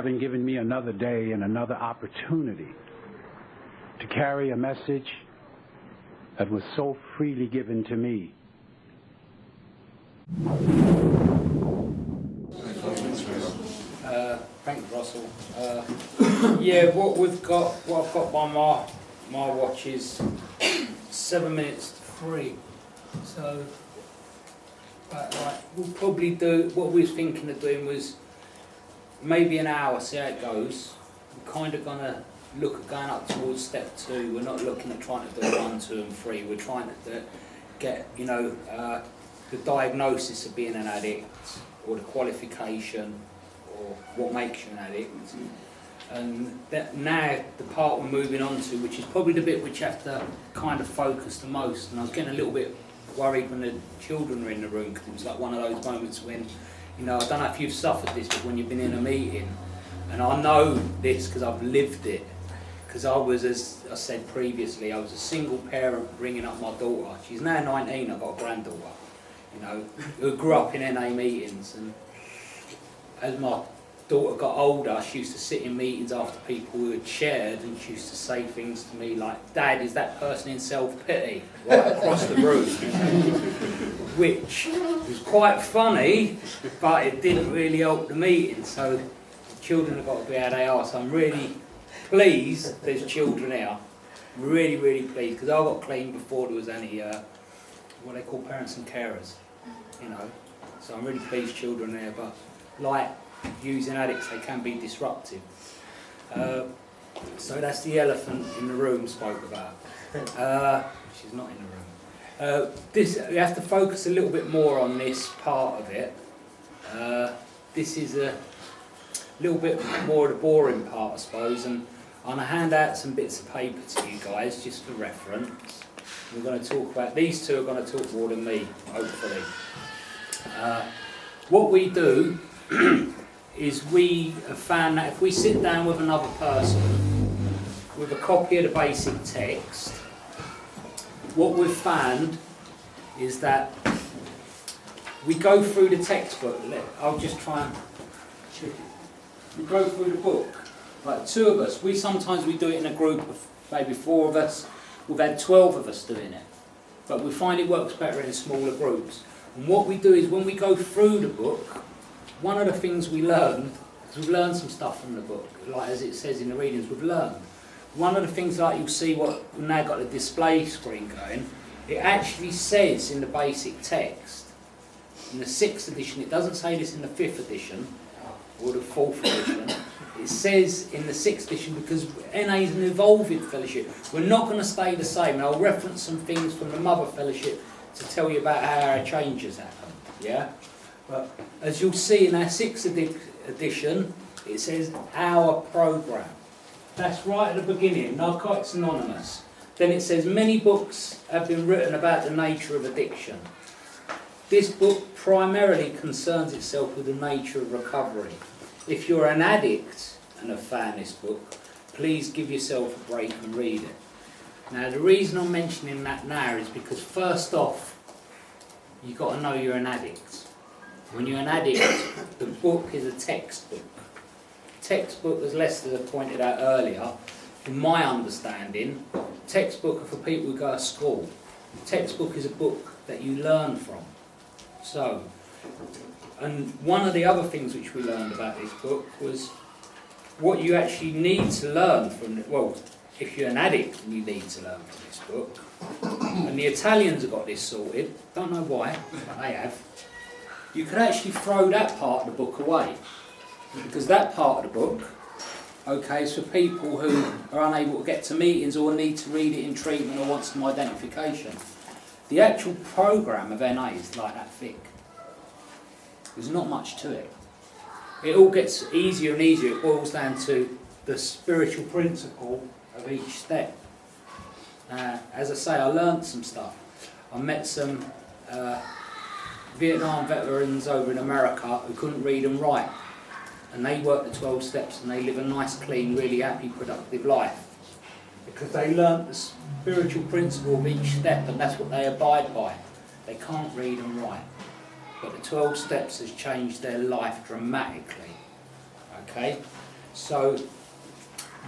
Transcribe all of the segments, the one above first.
having given me another day and another opportunity to carry a message that was so freely given to me. Thanks, Russell. Yeah, what I've got by my watch is 7 minutes to 3. So, we'll probably do, what we was thinking of doing was maybe an hour, see how it goes. We're kind of going to look at going up towards step 2. We're not looking at trying to do 1, 2 and 3. We're trying to get, the diagnosis of being an addict, or the qualification, or what makes you an addict. And that now the part we're moving on to, which is probably the bit which you have to kind of focus the most. And I was getting a little bit worried when the children were in the room, because it was like one of those moments when, I don't know if you've suffered this, but when you've been in a meeting, and I know this because I've lived it, because I was, as I said previously, I was a single parent bringing up my daughter. She's now 19, I've got a granddaughter, who grew up in NA meetings, and as my daughter got older, she used to sit in meetings after people who had shared, and she used to say things to me like, "Dad, is that person in self-pity?" right across the room, which was quite funny, but it didn't really help the meeting. So the children have got to be how they are. So I'm really pleased there's children here. I'm really, really pleased, because I got clean before there was any what they call parents and carers, So I'm really pleased children there, but like using addicts, they can be disruptive. So that's the elephant in the room spoke about. She's not in the room. We have to focus a little bit more on this part of it. This is a little bit more of the boring part, I suppose, and I'm going to hand out some bits of paper to you guys, just for reference. We're going to talk about, these two are going to talk more than me, hopefully. What we do is we have found that if we sit down with another person with a copy of the basic text, what we've found is that we go through the textbook. I'll just try and check it. We go through the book, like 2 of us. Sometimes we do it in a group of maybe 4 of us. We've had 12 of us doing it, but we find it works better in smaller groups. And what we do is when we go through the book, one of the things we learned, because we've learned some stuff from the book, like as it says in the readings, we've learned. One of the things, like you'll see what we've now got the display screen going, it actually says in the basic text, in the 6th edition, it doesn't say this in the 5th edition, or the 4th edition, it says in the 6th edition, because NA is an evolving fellowship, we're not going to stay the same. And I'll reference some things from the Mother Fellowship to tell you about how our changes happen, yeah? But as you'll see in our 6th edition, it says our programme. That's right at the beginning, Narcotics Anonymous. Then it says many books have been written about the nature of addiction. This book primarily concerns itself with the nature of recovery. If you're an addict and have found this book, please give yourself a break and read it. Now the reason I'm mentioning that now is because first off, you've got to know you're an addict. When you're an addict, the book is a textbook. Textbook, as Lester pointed out earlier, in my understanding, textbook are for people who go to school. Textbook is a book that you learn from. So, and one of the other things which we learned about this book was what you actually need to learn from it. Well, if you're an addict, you need to learn from this book. And the Italians have got this sorted. Don't know why, but they have. You could actually throw that part of the book away, because that part of the book, okay, is for people who are unable to get to meetings or need to read it in treatment or want some identification. The actual programme of NA is like that thick. There's not much to it. It all gets easier and easier. It boils down to the spiritual principle of each step. As I say, I learnt some stuff. I met some Vietnam veterans over in America who couldn't read and write, and they work the 12 steps and they live a nice, clean, really happy, productive life because they learnt the spiritual principle of each step, and that's what they abide by. They can't read and write, but the 12 steps has changed their life dramatically. Okay, So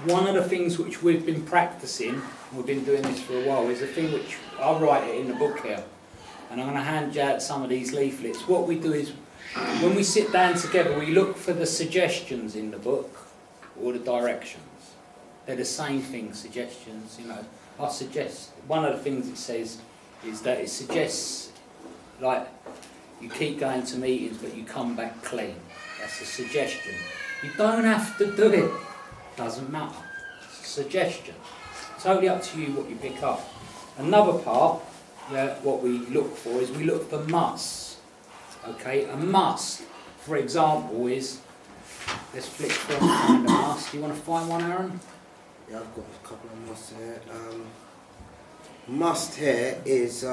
one of the things which we've been practicing, we've been doing this for a while, is a thing which I'll write it in the book here, and I'm going to hand you out some of these leaflets. What we do is, when we sit down together, we look for the suggestions in the book or the directions. They're the same thing, suggestions, you know. I suggest, one of the things it says is that it suggests, like, you keep going to meetings but you come back clean. That's a suggestion. You don't have to do it. Doesn't matter. It's a suggestion. Totally up to you what you pick up. Another part, what we look for is we look for musts. Okay, a must, for example, is, let's flick through and find a must. Do you want to find one, Aaron? Yeah, I've got a couple of musts here. Must here is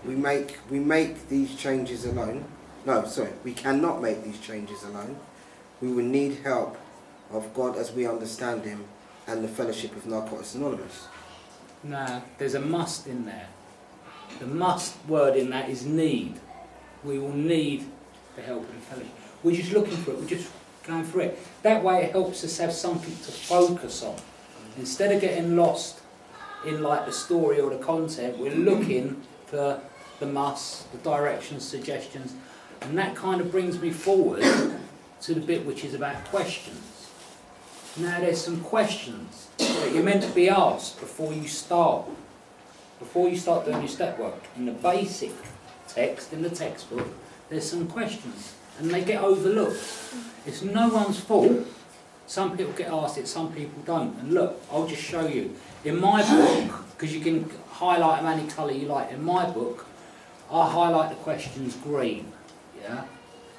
we make these changes alone. No, sorry, we cannot make these changes alone. We will need help of God as we understand Him and the fellowship of Narcotics Anonymous. No, there's a must in there. The must word in that is need. We will need the help of the fellowship. We're just looking for it. We're just going for it. That way it helps us have something to focus on. Instead of getting lost in like the story or the content, we're looking for the must, the directions, suggestions, and that kind of brings me forward to the bit which is about questions. Now there's some questions that you're meant to be asked before you start doing your step work. In the basic text, in the textbook, there's some questions and they get overlooked. It's no one's fault. Some people get asked it, some people don't. And look, I'll just show you. In my book, because you can highlight them any colour you like, in my book, I highlight the questions green. Yeah?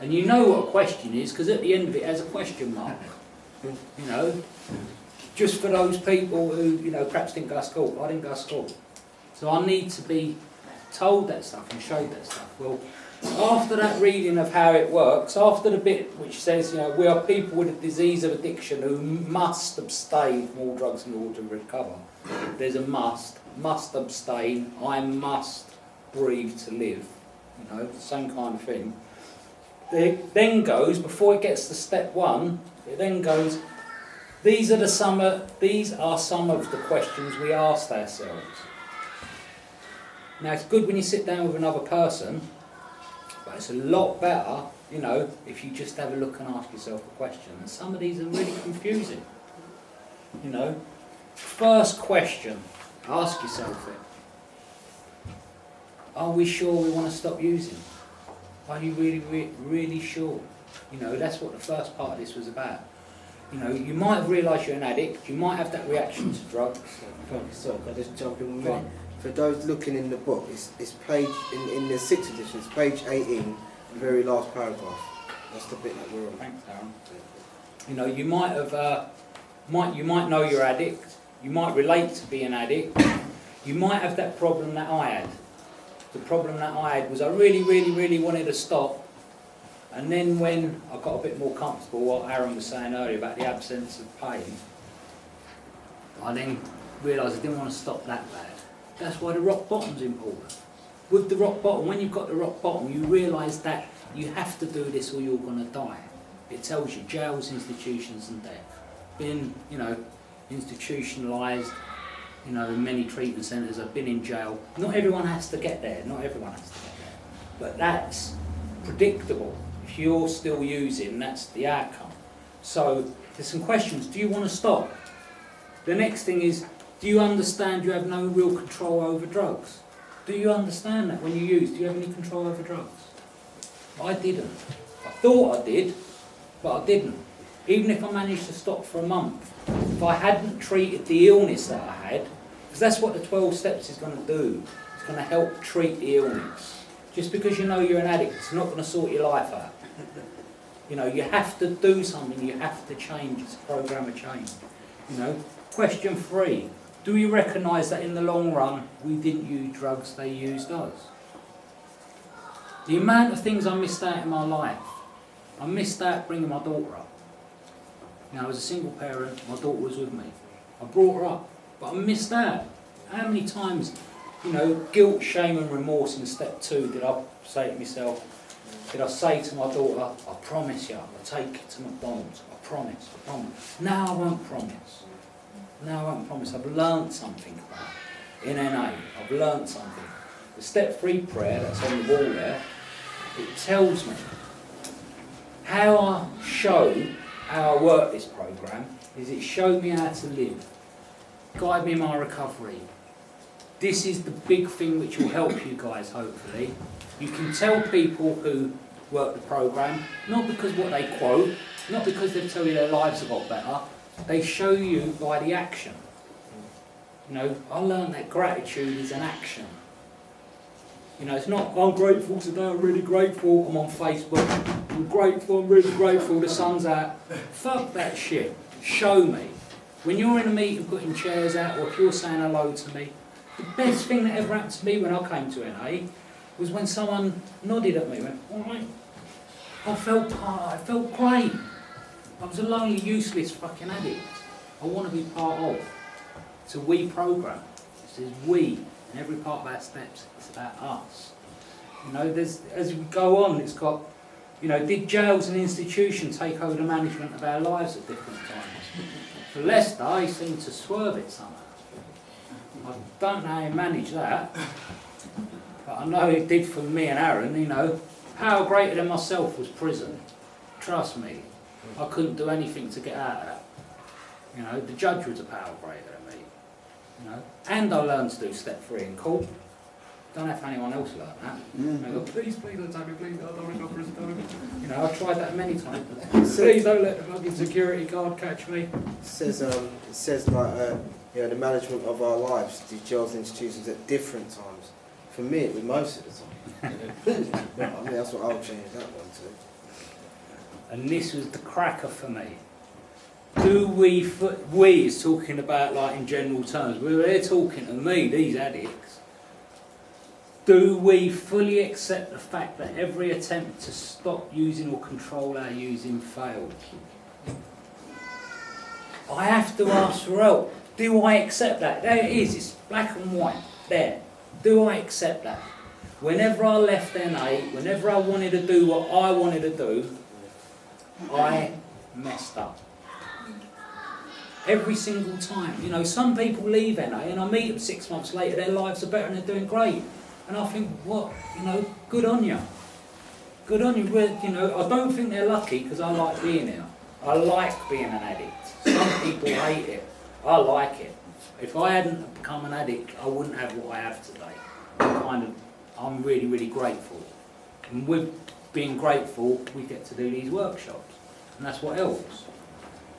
And you know what a question is, because at the end of it has a question mark. You know? Just for those people who, you know, perhaps didn't go to school. I didn't go to school. So I need to be told that stuff and showed that stuff. Well, after that reading of how it works, after the bit which says, you know, we are people with a disease of addiction who must abstain from all drugs in order to recover. There's a must abstain, I must breathe to live. You know, the same kind of thing. It then goes, before it gets to step one, it then goes, these are some of the questions we asked ourselves. Now it's good when you sit down with another person, but it's a lot better, you know, if you just have a look and ask yourself a question. And some of these are really confusing. You know, first question, ask yourself it. Are we sure we want to stop using? Are you really sure? You know, that's what the first part of this was about. You know, you might have realised you're an addict, you might have that reaction to drugs. Sorry, can I just jump in 1 minute? For those looking in the book, it's page, in the 6th edition, it's page 18, the very last paragraph. That's the bit that we're on. Thanks, Aaron. You know, you might have, you might know you're an addict, you might relate to being an addict, you might have that problem that I had. The problem that I had was I really wanted to stop, and then when I got a bit more comfortable, what Aaron was saying earlier about the absence of pain, I then realised I didn't want to stop that bad. That's why the rock bottom's important. With the rock bottom, when you've got the rock bottom, you realise that you have to do this or you're going to die. It tells you jails, institutions and death. Being, you know, institutionalised, you know, in many treatment centres, I've been in jail. Not everyone has to get there, not everyone has to get there. But that's predictable. If you're still using, that's the outcome. So there's some questions. Do you want to stop? The next thing is, do you understand you have no real control over drugs? Do you understand that when you use? Do you have any control over drugs? I didn't. I thought I did, but I didn't. Even if I managed to stop for a month, if I hadn't treated the illness that I had, because that's what the 12 steps is going to do. It's going to help treat the illness. Just because you know you're an addict, it's not going to sort your life out. You know, you have to do something, you have to change. It's a program of change. You know, question 3. Do you recognise that in the long run, we didn't use drugs, they used us? The amount of things I missed out in my life. I missed out bringing my daughter up. You know, as a single parent, my daughter was with me. I brought her up, but I missed out. How many times, you know, guilt, shame and remorse in step 2 did I say to myself, did I say to my daughter, I promise you, I'll take you to McDonald's. I promise, I promise. Now I won't promise. Now I won't promise. I've learnt something about it. In NA, I've learnt something. The step-free prayer that's on the wall there, it tells me how I show how I work this programme is it showed me how to live, guide me in my recovery. This is the big thing which will help you guys, hopefully. You can tell people who work the programme, not because what they quote, not because they tell you their lives have got better, they show you by the action. You know, I learned that gratitude is an action. You know, it's not, I'm grateful today, I'm really grateful, I'm on Facebook, I'm grateful, I'm really grateful, the sun's out. Fuck that shit. Show me. When you're in a meeting putting chairs out, or if you're saying hello to me, the best thing that ever happened to me when I came to NA was when someone nodded at me and went, all right. I felt great. I was a lonely, useless fucking addict. I want to be part of. It's a we programme. It says we. In every part of our steps, it's about us. You know, there's, as we go on, it's got, you know, did jails and institutions take over the management of our lives at different times? For Leicester, he seemed to swerve it somehow. I don't know how he managed that, but I know it did for me and Aaron. You know, power greater than myself was prison. Trust me, I couldn't do anything to get out of that. You know, the judge was a power greater than me. You know, and I learned to do step 3 in court. Don't know if anyone else learned that. They go, please, don't take me, please, I don't want to go to prison. You know, I tried that many times. Please don't let the fucking security guard catch me. It says like, you know, the management of our lives, the jails and institutions at different times. For me, it was most of the time. I mean, that's what I'll change that one to. And this was the cracker for me. Do we is talking about like in general terms, they're talking to me, these addicts. Do we fully accept the fact that every attempt to stop using or control our using failed? I have to ask for help. Do I accept that? There it is, it's black and white, there. Do I accept that? Whenever I left NA, whenever I wanted to do what I wanted to do, I messed up. Every single time. You know, some people leave NA and I meet them 6 months later, their lives are better and they're doing great. And I think, what? You know, good on you. Good on you. You know, I don't think they're lucky because I like being here. I like being an addict. Some people hate it. I like it. If I hadn't become an addict, I wouldn't have what I have today. I'm really, really grateful. And with being grateful, we get to do these workshops. And that's what helps.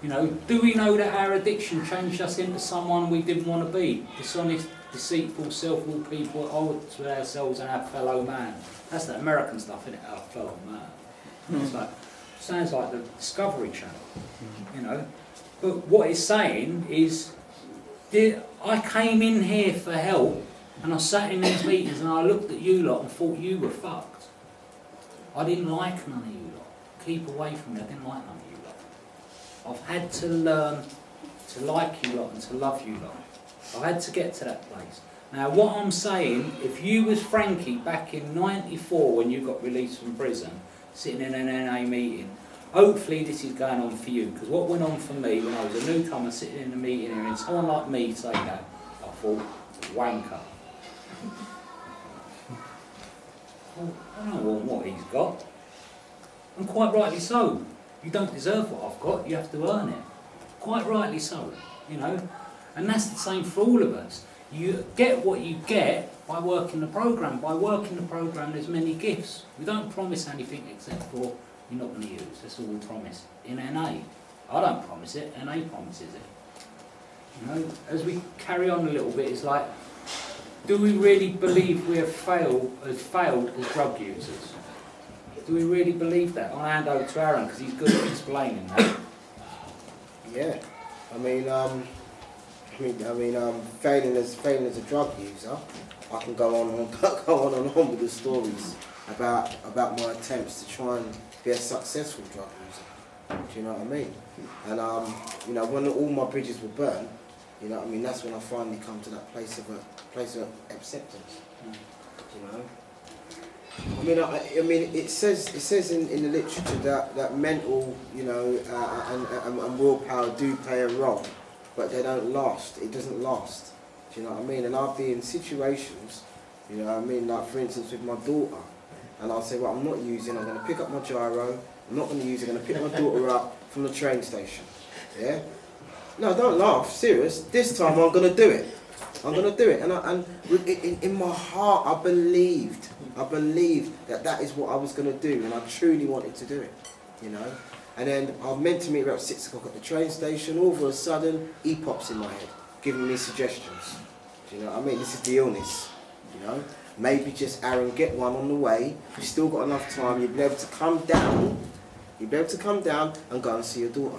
You know, do we know that our addiction changed us into someone we didn't want to be? Dishonest, deceitful, self-willed people at odds with ourselves and our fellow man. That's the American stuff, isn't it? Our fellow man. It's like, sounds like the Discovery Channel, you know. But what it's saying is, I came in here for help, and I sat in these meetings and I looked at you lot and thought you were fucked. I didn't like none of you lot. Keep away from me, I didn't like none of you lot. I've had to learn to like you lot and to love you lot. I had to get to that place. Now what I'm saying, if you was Frankie back in '94 when you got released from prison, sitting in an NA meeting, hopefully this is going on for you, because what went on for me when I was a newcomer sitting in a meeting here and someone like me say that, I thought, wanker. Well, I don't want what he's got. And quite rightly so. You don't deserve what I've got, you have to earn it. Quite rightly so, you know. And that's the same for all of us. You get what you get by working the programme. By working the programme there's many gifts. We don't promise anything except for you're not going to use. That's all we promise. In NA, I don't promise it, NA promises it. You know, as we carry on a little bit, it's like, do we really believe we have failed as drug users? Do we really believe that? I'll hand over to Aaron because he's good at explaining that. Yeah, I mean, failing as a drug user, I can go on and on with the stories about my attempts to try and be a successful drug user. Do you know what I mean? And you know, when all my bridges were burned, you know what I mean, that's when I finally come to that place of acceptance. You know, I mean, it says in the literature that mental, you know, and willpower do play a role, but they don't last. It doesn't last. Do you know what I mean? And I'll be in situations, you know what I mean, like for instance with my daughter, and I'll say, well, I'm going to pick up my gyro, I'm not going to use it, I'm going to pick my daughter up from the train station. Yeah? No, don't laugh, serious. This time I'm going to do it. I'm going to do it. And in my heart, I believed that is what I was going to do, and I truly wanted to do it, you know. And then I'm meant to meet her at 6 o'clock at the train station. All of a sudden, he pops in my head, giving me suggestions. Do you know what I mean? This is the illness, you know. Maybe just, Aaron, get one on the way. You've still got enough time. You'll be able to come down. You'll be able to come down and go and see your daughter.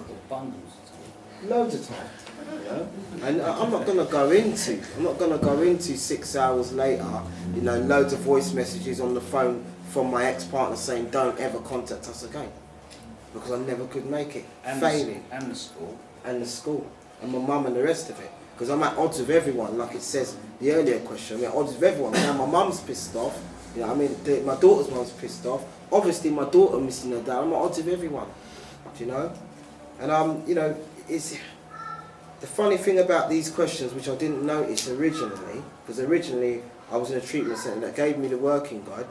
Loads of time. You know? And I'm not going to go into 6 hours later, you know, loads of voice messages on the phone from my ex-partner saying, don't ever contact us again. Because I never could make it. And Failing. And the school. And the school. And my mum and the rest of it. Because I'm at odds with everyone, like it says the earlier question. I'm at odds with everyone. Now my mum's pissed off. You know, I mean, my daughter's mum's pissed off. Obviously, my daughter missing her dad. I'm at odds with everyone. Do you know? And you know, it's the funny thing about these questions, which I didn't notice originally, because originally I was in a treatment centre that gave me the working guide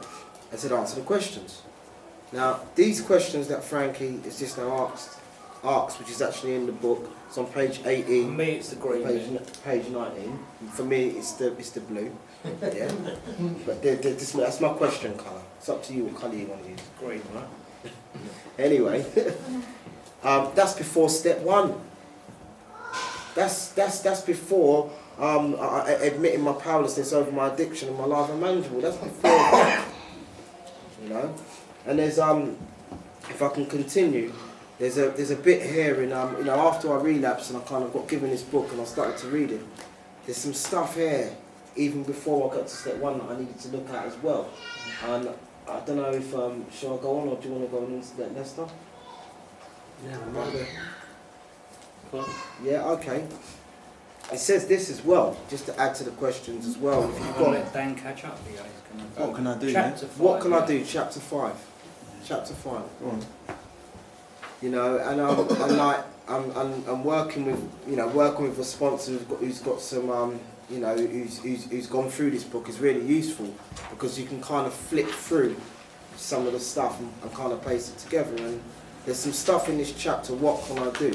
and said answer the questions. Now, these questions that Frankie has just now asked, which is actually in the book. It's on page 18. For me, it's the green. Page 19. For me, it's the blue. Yeah. But that's my question colour. It's up to you what colour you want to use. Green, right? Anyway, that's before step 1. That's before admitting my powerlessness over my addiction and my life unmanageable. That's before that. You know. And there's if I can continue. There's a bit here in you know, after I relapsed and I kind of got given this book and I started to read it. There's some stuff here, even before I got to step 1, that I needed to look at as well. And I don't know if shall I go on or do you want to go on into that, Lester? Yeah, I'm right there. Yeah, okay. It says this as well, just to add to the questions as well. If you've got let Dan catch up with you. What can I do? Chapter 5, what can I do? Chapter 5. Chapter 5. Go on. You know, and I'm working with a sponsor who's got some you know, who's gone through this book is really useful because you can kind of flick through some of the stuff and kind of place it together. And there's some stuff in this chapter, what can I do?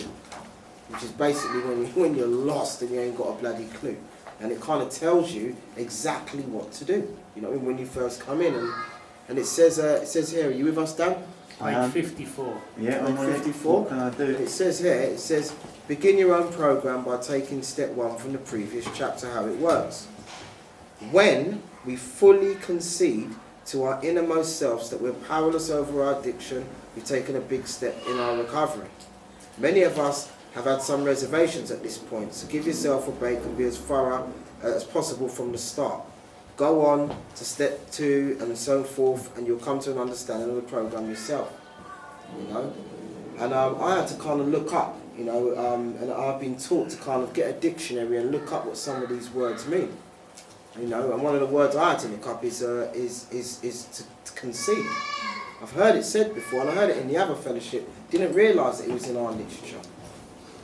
Which is basically when you're lost and you ain't got a bloody clue. And it kind of tells you exactly what to do. You know, when you first come in, and it says here, are you with us, Dan? Page 54. Yeah, I'm Page on 54. What can I do? It says here, it says, begin your own program by taking step 1 from the previous chapter, how it works. When we fully concede to our innermost selves that we're powerless over our addiction, we've taken a big step in our recovery. Many of us have had some reservations at this point, so give yourself a break and be as thorough as possible from the start. Go on to step 2 and so forth, and you'll come to an understanding of the program yourself. You know, and I had to kind of look up, you know, and I've been taught to kind of get a dictionary and look up what some of these words mean. You know, and one of the words I had to look up is to concede. I've heard it said before, and I heard it in the other fellowship. Didn't realise that it was in our literature,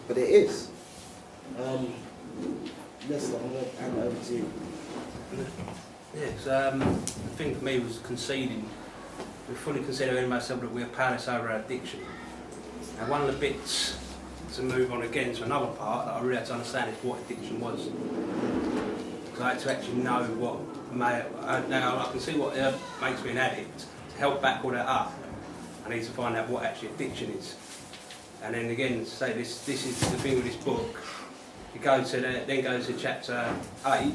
but it is. Listen, I'm going to hand over to you. Yes, the thing for me was conceding. We fully consider in myself that we are powerless over our addiction. And one of the bits to move on again to another part that I really had to understand is what addiction was. Because I had to actually know what now I can see what makes me an addict. To help back all that up, I need to find out what actually addiction is. And then again, say this is the thing with this book. You go to then go to chapter 8.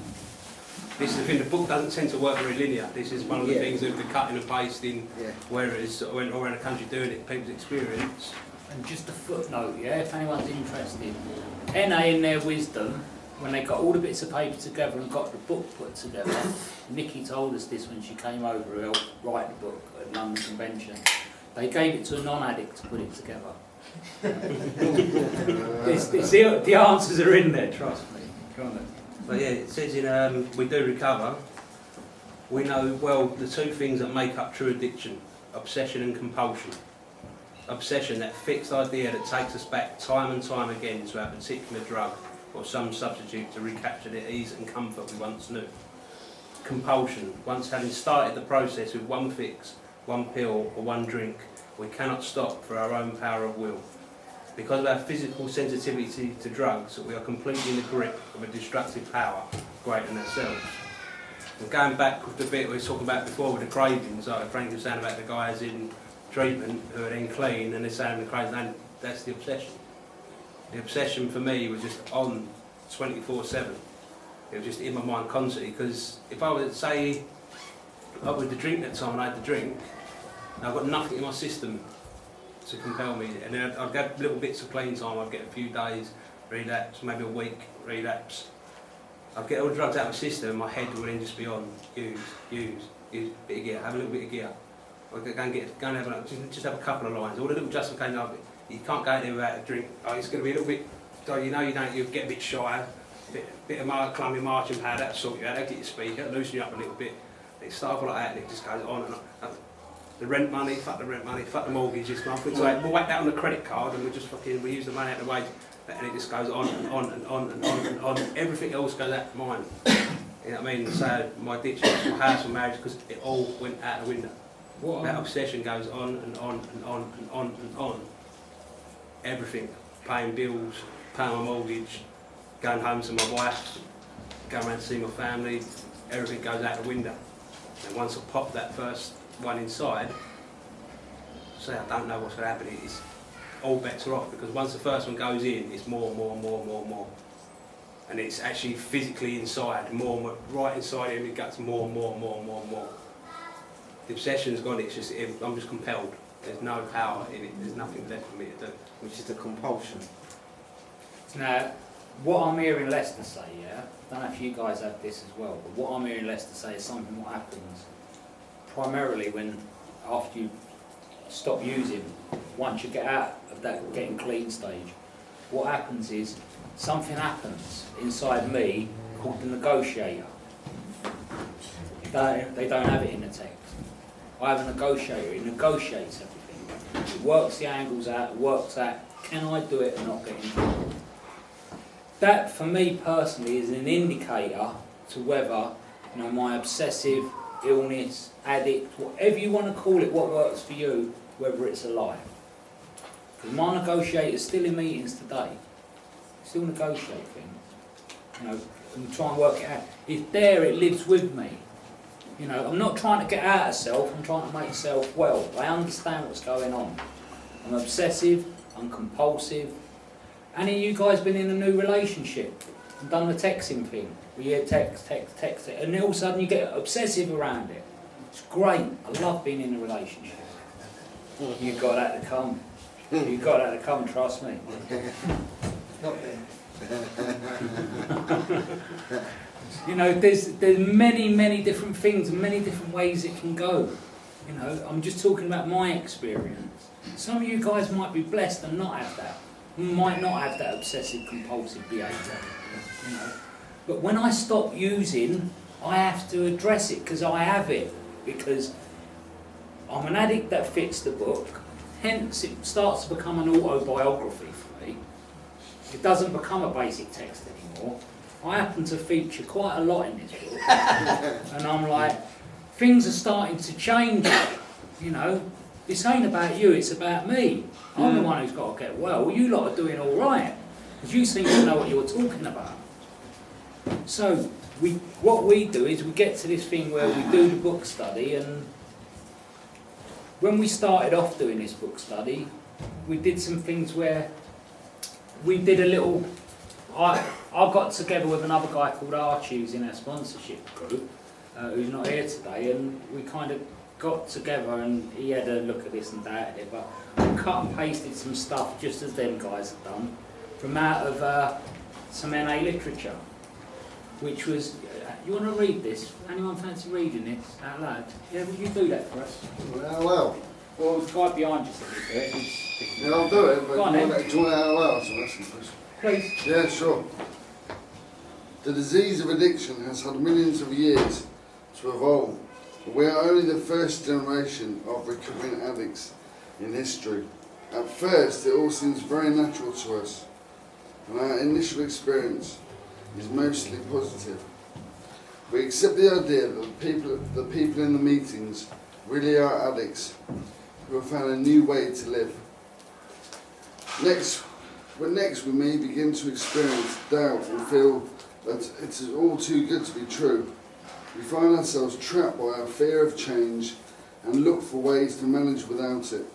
This is the thing, the book doesn't tend to work very linear. This is one of the things of the cutting and pasting, where it is, I went all around the country doing it, people's experience. And just a footnote, yeah, if anyone's interested. NA in their wisdom, when they got all the bits of paper together and got the book put together, Nikki told us this when she came over to help write the book at London Convention, they gave it to a non-addict to put it together. The answers are in there, trust me. Go on then. But yeah, it says in we do recover, We know, well, the two things that make up true addiction, obsession and compulsion. Obsession, that fixed idea that takes us back time and time again to a particular drug or some substitute to recapture the ease and comfort we once knew. Compulsion, once having started the process with one fix, one pill or one drink, we cannot stop for our own power of will. Because of our physical sensitivity to drugs, we are completely in the grip of a destructive power greater than ourselves. And going back with the bit we were talking about before with the cravings, like Frank was saying about the guys in treatment who are then clean and they're saying the cravings, and that's the obsession. The obsession for me was just on 24/7. It was just in my mind constantly, because if I would say I would drink that time and I had to drink, I've got nothing in my system to compel me, and then I'd get little bits of clean time, I'd get a few days, relapse, maybe a week, relapse. I'd get all the drugs out of my system and my head would then just be on, use, bit of gear, have a little bit of gear. Or go and just have a couple of lines, all the little justifications of it. You can't go there without a drink, it's going to be a little bit, you get a bit shy, bit of clummy marching pad, that'll sort you out, that'll get your speaker, loosen you up a little bit. It starts like that and it just goes on and on. The rent money, fuck the mortgage this month. We'll whack that on the credit card and we use the money out of the wage, and it just goes on and on and on and on and on. Everything else goes out of mine. You know what I mean? So my addiction, my house, my marriage, because it all went out the window. That obsession goes on and on and on and on and on. Everything, paying bills, paying my mortgage, going home to my wife, going around to see my family, everything goes out the window. And once I pop that first one inside, say I don't know what's going to happen, it's all bets are off, because once the first one goes in, it's more. And it's actually physically inside, more, right inside him, it gets more. The obsession's gone, it's just, I'm just compelled. There's no power in it, there's nothing left for me to do. Which is the compulsion. Now, what I'm hearing Lester say, I don't know if you guys have this as well, but what I'm hearing Lester say is something what happens primarily after you stop using, once you get out of that getting clean stage, what happens is something happens inside me called the negotiator. They don't have it in the text. I have a negotiator, it negotiates everything. It works the angles out, it works out, can I do it and not get in trouble? That, for me personally, is an indicator to whether my obsessive illness, addict, whatever you want to call it, what works for you, whether it's a lie. Because my negotiator's still in meetings today. Still negotiate things. And try and work it out. It's there, it lives with me. I'm not trying to get out of self, I'm trying to make self well. I understand what's going on. I'm obsessive, I'm compulsive. Any of you guys been in a new relationship and done the texting thing? Where you text, and then all of a sudden you get obsessive around it. It's great. I love being in a relationship. You've got that to come. You've got that to come, trust me. Not there. There's many different things and many different ways it can go. I'm just talking about my experience. Some of you guys might be blessed and not have that. Might not have that obsessive compulsive behaviour. But when I stop using, I have to address it because I have it. Because I'm an addict that fits the book. Hence, it starts to become an autobiography for me. It doesn't become a basic text anymore. I happen to feature quite a lot in this book. And I'm like, things are starting to change. This ain't about you, it's about me. I'm the one who's got to get well. You lot are doing all right. Because you seem to know what you're talking about. So, what we do is we get to this thing where we do the book study, and when we started off doing this book study, we did some things where we did a little... I got together with another guy called Archie, who's in our sponsorship group, who's not here today, and we kind of got together and he had a look at this and that, but we cut and pasted some stuff, just as them guys have done, from out of some NA literature, which was... you want to read this? Anyone fancy reading this out loud? Yeah, would you do that for us? Well. Well, the guy behind you said he'd do it. Yeah, I'll do it, but Go on, you want to join out loud, so that's interesting. Please. Yeah, sure. The disease of addiction has had millions of years to evolve. We are only the first generation of recovering addicts in history. At first, it all seems very natural to us, and our initial experience is mostly positive. We accept the idea that the people in the meetings really are addicts who have found a new way to live. Next, we may begin to experience doubt and feel that it is all too good to be true. We find ourselves trapped by our fear of change and look for ways to manage without it.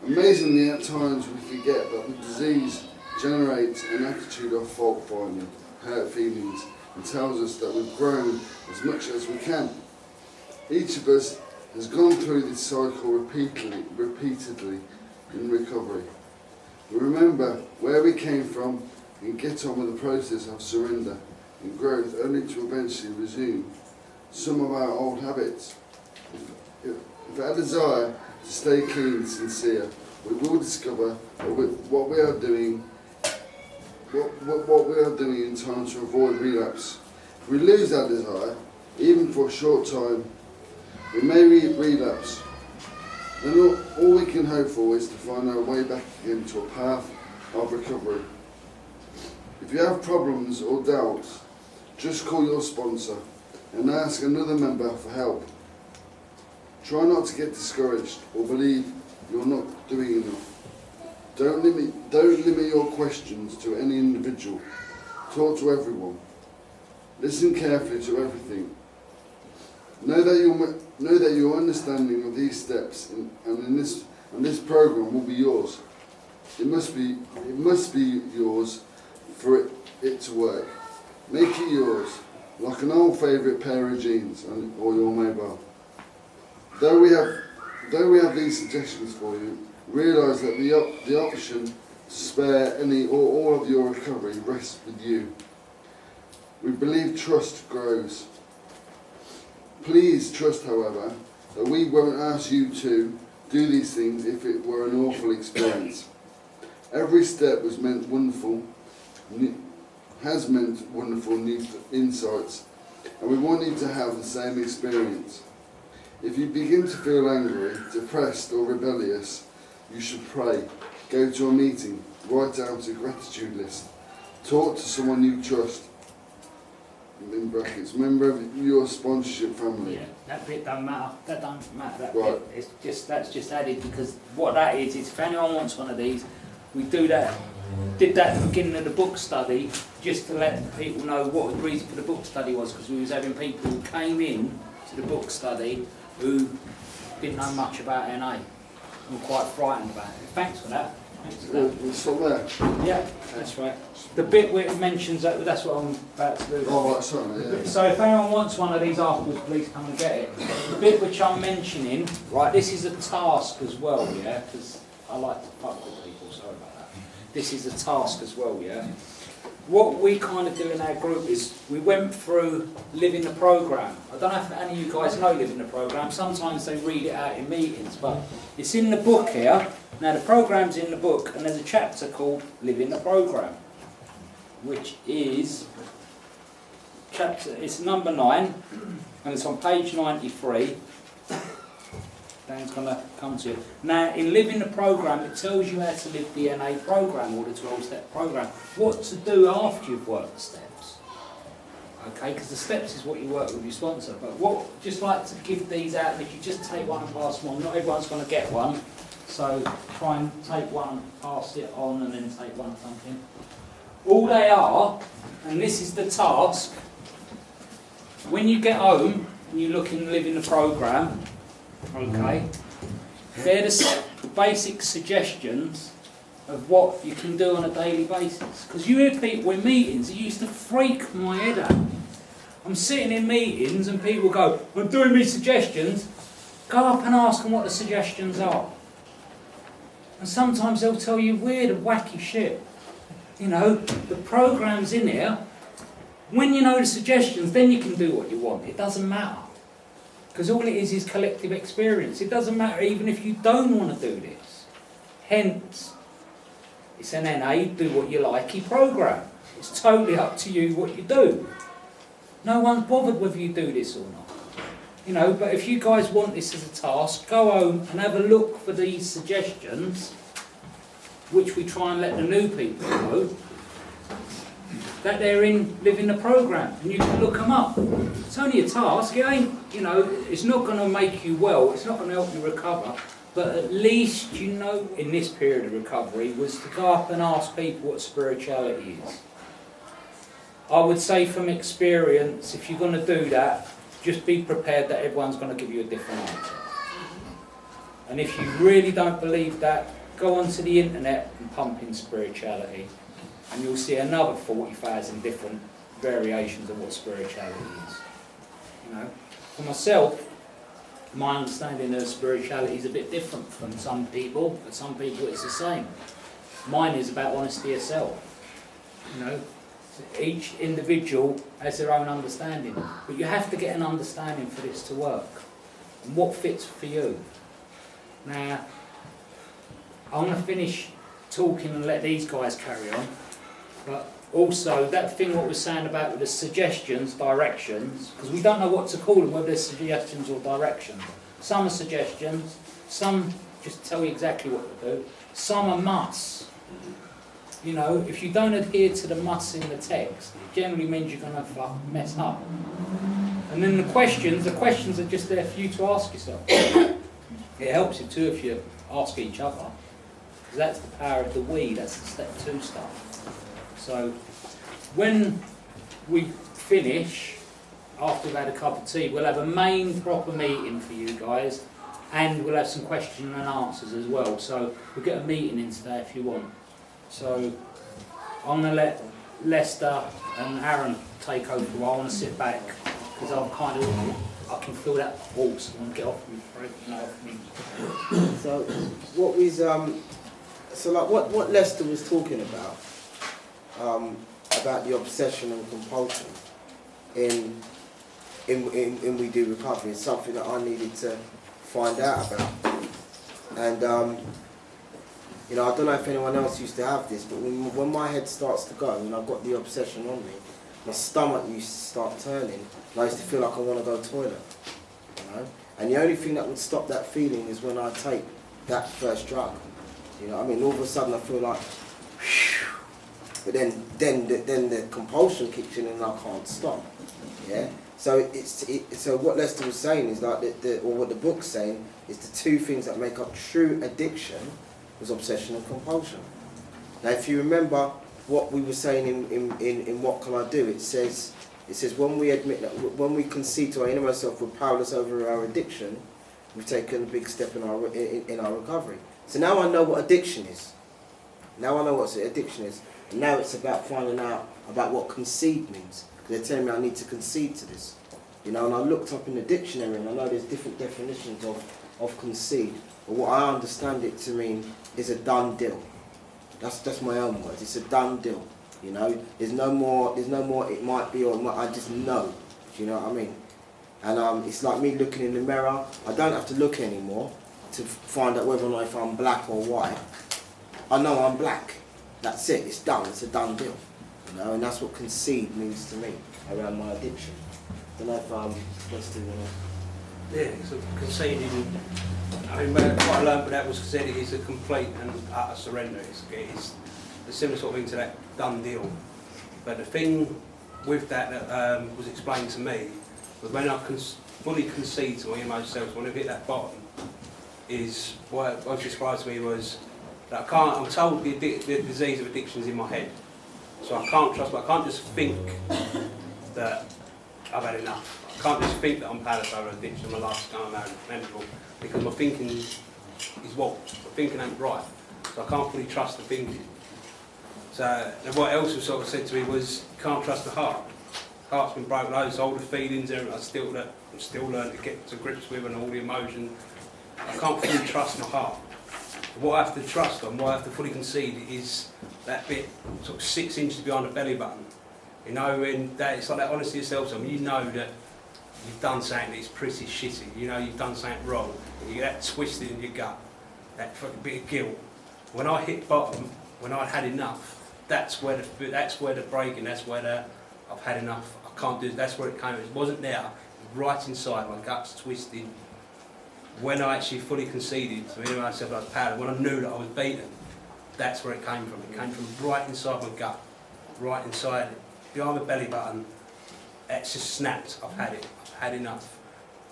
Amazingly, at times we forget that the disease generates an attitude of fault-finding, hurt feelings, and tells us that we've grown as much as we can. Each of us has gone through this cycle repeatedly in recovery. We remember where we came from and get on with the process of surrender and growth, only to eventually resume some of our old habits. If our desire to stay clean and sincere, we will discover that what we are doing in time to avoid relapse. If we lose our desire, even for a short time, we may relapse. Then all we can hope for is to find our way back again to a path of recovery. If you have problems or doubts, just call your sponsor and ask another member for help. Try not to get discouraged or believe you're not doing enough. Don't limit your questions to any individual. Talk to everyone. Listen carefully to everything. Know that your understanding of these steps and this program will be yours. It must be yours for it to work. Make it yours, like an old favourite pair of jeans or your mobile. Though we have these suggestions for you, realise that the option to spare any or all of your recovery rests with you. We believe trust grows. Please trust, however, that we won't ask you to do these things if it were an awful experience. Every step has meant wonderful new insights, and we want you to have the same experience. If you begin to feel angry, depressed or rebellious, you should pray, go to a meeting, write out a gratitude list, talk to someone you trust, in brackets, member of your sponsorship family. Yeah, that bit don't matter. That don't matter. That Right. bit, that's just added because what that is if anyone wants one of these, we do that. Did that at the beginning of the book study just to let people know what the reason for the book study was, because we was having people who came in to the book study who didn't know much about NA and were quite frightened about it. Thanks for that. Thanks for that. It's still there. Yeah, that's right. The bit where it mentions that's what I'm about to do. Oh, right, sorry, yeah. So if anyone wants one of these afterwards, please come and get it. The bit which I'm mentioning, right, this is a task as well, yeah, because I like to fuck with people, sorry about that. This is a task as well, yeah. What we kind of do in our group is we went through Living the Programme. I don't know if any of you guys know Living the Programme. Sometimes they read it out in meetings, but it's in the book here. Now the programme's in the book, and there's a chapter called Living the Programme, which is it's number 9, and it's on page 93. Dan's going to come to it. Now, in Living the Programme, it tells you how to live the NA programme, or the 12-step programme. What to do after you've worked the steps. Okay, because the steps is what you work with your sponsor. But just like to give these out, and if you just take one and pass them on, not everyone's going to get one. So try and take one, pass it on, and then take one something. All they are, and this is the task, when you get home and you look and live in the programme, okay, they're the basic suggestions of what you can do on a daily basis. Because you hear people in meetings, it used to freak my head out. I'm sitting in meetings and people go, I'm doing me suggestions. Go up and ask them what the suggestions are. And sometimes they'll tell you weird and wacky shit. You know, the programme's in here. When you know the suggestions, then you can do what you want. It doesn't matter. Because all it is collective experience. It doesn't matter even if you don't want to do this. Hence, it's an NA, do what you like, programme. It's totally up to you what you do. No one's bothered whether you do this or not. You know, but if you guys want this as a task, go home and have a look for these suggestions, which we try and let the new people know, that they're living the programme, and you can look them up. It's only a task, it ain't, you know, it's not going to make you well, it's not going to help you recover, but at least you know in this period of recovery was to go up and ask people what spirituality is. I would say from experience, if you're going to do that, just be prepared that everyone's going to give you a different answer. And if you really don't believe that, go onto the internet and pump in spirituality, and you'll see another 40,000 different variations of what spirituality is. You know, for myself, my understanding of spirituality is a bit different from some people, but some people it's the same. Mine is about honesty of self. You know, each individual has their own understanding, but you have to get an understanding for this to work, and what fits for you. Now, I'm going to finish talking and let these guys carry on, but also that thing what we're saying about with the suggestions, directions, because we don't know what to call them, whether they're suggestions or directions. Some are suggestions, some just tell you exactly what to do, some are musts. You know, if you don't adhere to the musts in the text, it generally means you're going to mess up. And then the questions are just there for you to ask yourself. It helps you too if you ask each other, because that's the power of the we, that's the step 2 stuff. So when we finish, after we've had a cup of tea, we'll have a main proper meeting for you guys, and we'll have some question and answers as well. So we'll get a meeting in today if you want. So I'm going to let Lester and Aaron take over. I want to sit back because I can feel that pulse. I want to get off me, breaking off me. So what was what Lester was talking about the obsession and compulsion in We Do Recovery is something that I needed to find out about. And you know, I don't know if anyone else used to have this, but when my head starts to go and I've got the obsession on me, my stomach used to start turning, and I used to feel like I want to go to the toilet. You know? And the only thing that would stop that feeling is when I take that first drug. You know what I mean? All of a sudden I feel like, whew, but then the compulsion kicks in and I can't stop. Yeah. So so what Lester was saying is like or what the book's saying is the two things that make up true addiction was obsession and compulsion. Now, if you remember what we were saying in What Can I Do, it says when we admit that when we concede to our innermost self we're powerless over our addiction, we've taken a big step in our recovery. So now I know what addiction is. Now I know what addiction is, and now it's about finding out about what concede means. Because they're telling me I need to concede to this. You know, and I looked up in the dictionary, and I know there's different definitions of concede. But what I understand it to mean is a done deal. That's my own words. It's a done deal. You know, there's no more. It might be, or it might, I just know. Do you know what I mean? And it's like me looking in the mirror. I don't have to look anymore to find out whether or not if I'm black or white. I know I'm black. That's it. It's done. It's a done deal. You know, and that's what concede means to me around my addiction. I don't know if let's do that. Yeah, so conceding. I mean, what I learned with that was conceding is a complete and utter surrender. It's a similar sort of thing to that done deal. But the thing with that was explained to me was when I fully concede to my innermost self, when I hit that bottom, is what was described to me was that I'm told the disease of addiction is in my head. So I can't trust, but I can't just think that I've had enough. I can't just think that I'm powerless over addiction, my life's going manageable, because my thinking is what? My thinking ain't right. So I can't fully trust the thinking. So and what else was sort of said to me was, you can't trust the heart. The heart's been broken over, so all the feelings, everything, I'm still learning to get to grips with, and all the emotion. I can't fully trust my heart. What I have to trust on, what I have to fully concede is that bit sort of 6 inches behind the belly button. You know, and that it's like that honesty of yourself. So you know that you've done something that's pretty shitty. You know you've done something wrong. And you get that twisted in your gut, that fucking bit of guilt. When I hit bottom, when I'd had enough, that's where the breaking. That's where I've had enough. I can't do this. That's where it came from. It wasn't there. It was right inside, my guts twisted. When I actually fully conceded to anyone I said I was powerless, when I knew that I was beaten, that's where it came from. It came from right inside my gut, right inside, behind my belly button. It's just snapped. I've had it. I've had enough.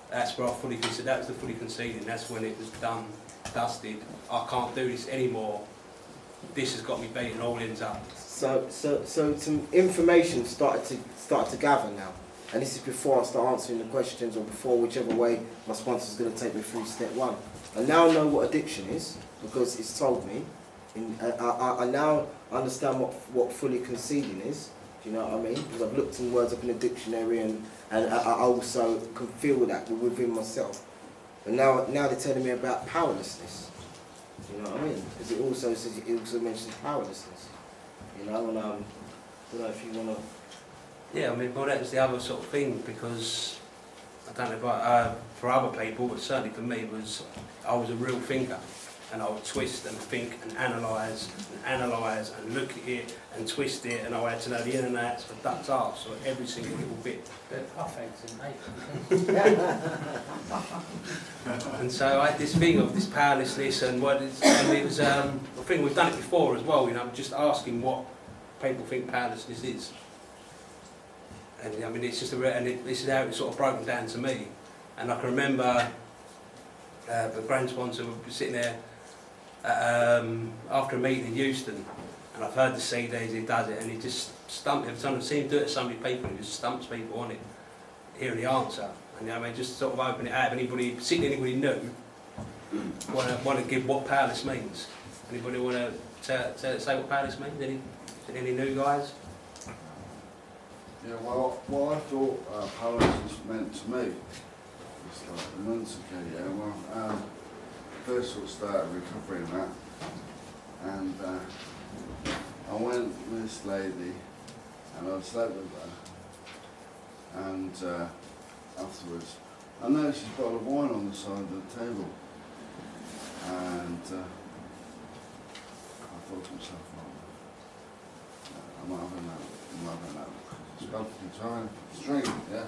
That's where I fully conceded. That was the fully conceding. That's when it was done, dusted. I can't do this anymore. This has got me beaten. All ends up. So some information started to gather now, and this is before I start answering the questions, or before whichever way my sponsor's going to take me through step one. I now know what addiction is because it's told me. I now understand what fully conceding is. Do you know what I mean? Because I've looked in words up in the dictionary, and I also can feel that within myself. And now they're telling me about powerlessness. Do you know what I mean? Because it also mentions powerlessness. You know, and I don't know if you want to. Yeah, I mean, well, that was the other sort of thing, because I don't know about for other people, but certainly for me, I was a real thinker, and I would twist and think and analyse and look at it and twist it, and I had to know the in and outs for duck's arse, or every single little bit. They're puff eggs in April. And so I had this thing of this powerlessness, and it was I think we've done it before as well. You know, just asking what people think powerlessness is. And I mean, it's just this is how it's sort of broken down to me. And I can remember the grand sponsor would be sitting there after a meeting in Euston, and I've heard the CDs, he does it, and he just stumps. Every time I've seen him do it to so many people, he just stumps people on it, hearing the answer. And you know, I mean, just sort of open it out. Anybody, particularly anybody new, want to give what powerless means. Anybody want to say what powerless means? Any new guys? Yeah, well, what I thought powerlessness meant to me, it's like months ago, yeah, well, first sort of started recovering that, and I went with this lady, and I slept with her, and afterwards, I noticed she's got a bottle of wine on the side of the table, and I thought to myself, I'm not having that. It's got to be time to drink, yeah.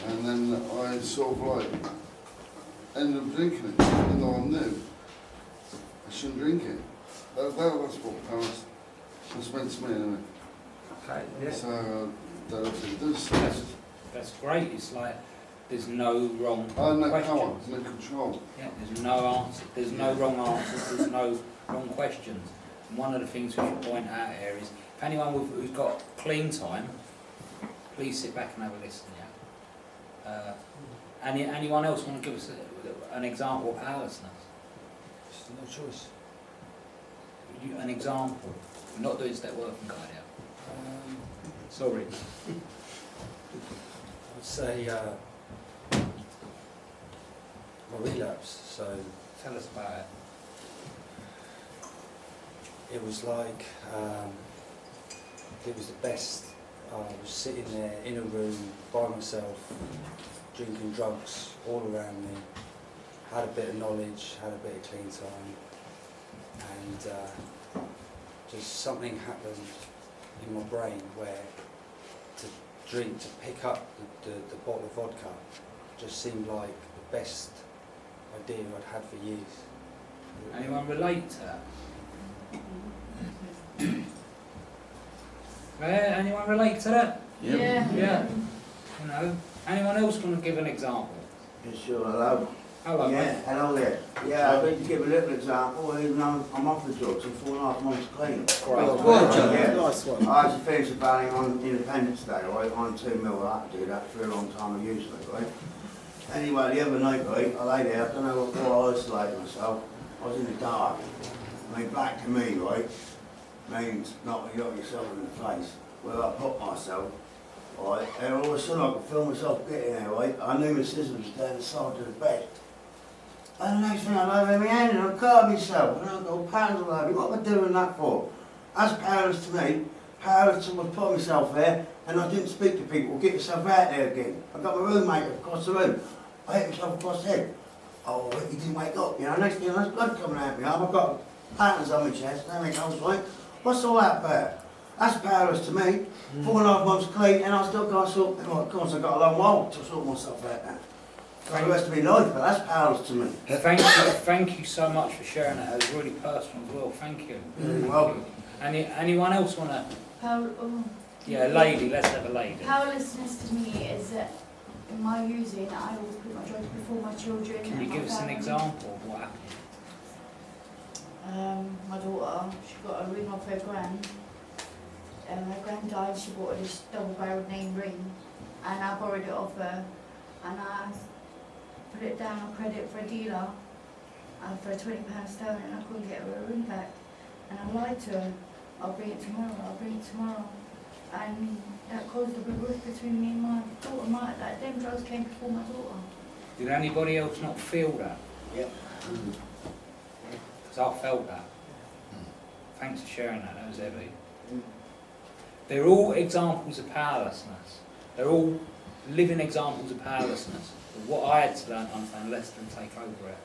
And then I sort of like ended up drinking it, even though I knew I shouldn't drink it. That's what parents was meant to me anyway. Okay, yeah. So that obviously does. That's great. It's like there's no wrong No questions. power, no control. Yeah, there's no answer. There's no wrong answers. There's no wrong questions. And one of the things we should point out here is, if anyone who's got clean time, please sit back and have a listen. Yeah. Anyone else want to give us an example of powerlessness? Just no choice. An example. We're not doing step work and guide out. Sorry. I'd say my relapse. So Tell us about it. it was like it was the best. I was sitting there in a room by myself, drinking drugs all around me, had a bit of knowledge, had a bit of clean time, and just something happened in my brain where to pick up the bottle of vodka just seemed like the best idea I'd had for years. Anyone relate to that? Anyone relate to that? Yeah. Yeah. You know, anyone else want to give an example? Yeah, sure, hello. Hello, Yeah, mate. hello there. Yeah, I'd like to give a little example, even though I'm off the drugs, I'm 4.5 months clean. Well done. Yeah. Nice one. I actually finished the battling on Independence Day, right, on 2 mil. I had to do that for a long time, usually, right? Anyway, the other night, right, I lay there, I don't know what I isolated myself. I was in the dark. I mean, black to me, right, means not yourself in the face. Where I put myself, right, and all of a sudden I could feel myself getting there, right? I knew my sister was down the side of the bed. And the next thing I know, in my hand, and I cut myself, and I go, pounds all over. What am I doing that for? That's powerless to me. Powerless to put myself there, and I didn't speak to people. Get myself out there again. I got my roommate across the room. I hit myself across the head. Oh, he didn't wake up. You know, next thing there's blood coming out of me. I've got patterns on my chest and everything else, right? What's all that about? That's powerless to me. 4.5 months clean, and I still can't sort. Well, of course, I've got a long while to sort myself out now. For the rest of my life, but that's powerless to me. Thank you so much for sharing that. It was really personal as well. Thank you. You're welcome. Anyone else want to? Yeah, a lady. Let's have a lady. Powerlessness to me is that in my using, I always put my drugs before my children. Can you and give my us an family. example of what happened? My daughter, she got a ring off her gran. Her gran died, she bought her this double-barreled name ring, and I borrowed it off her, and I put it down on credit for a dealer for £20 sterling, and I couldn't get her a ring back. And I lied to her, I'll bring it tomorrow. And that caused a big rift between me and my daughter. Them drugs came before my daughter. Did anybody else not feel that? Yeah. Because I felt that. Thanks for sharing that. That was heavy. They're all examples of powerlessness. They're all living examples of powerlessness. But what I had to learn to understand, less than take over it.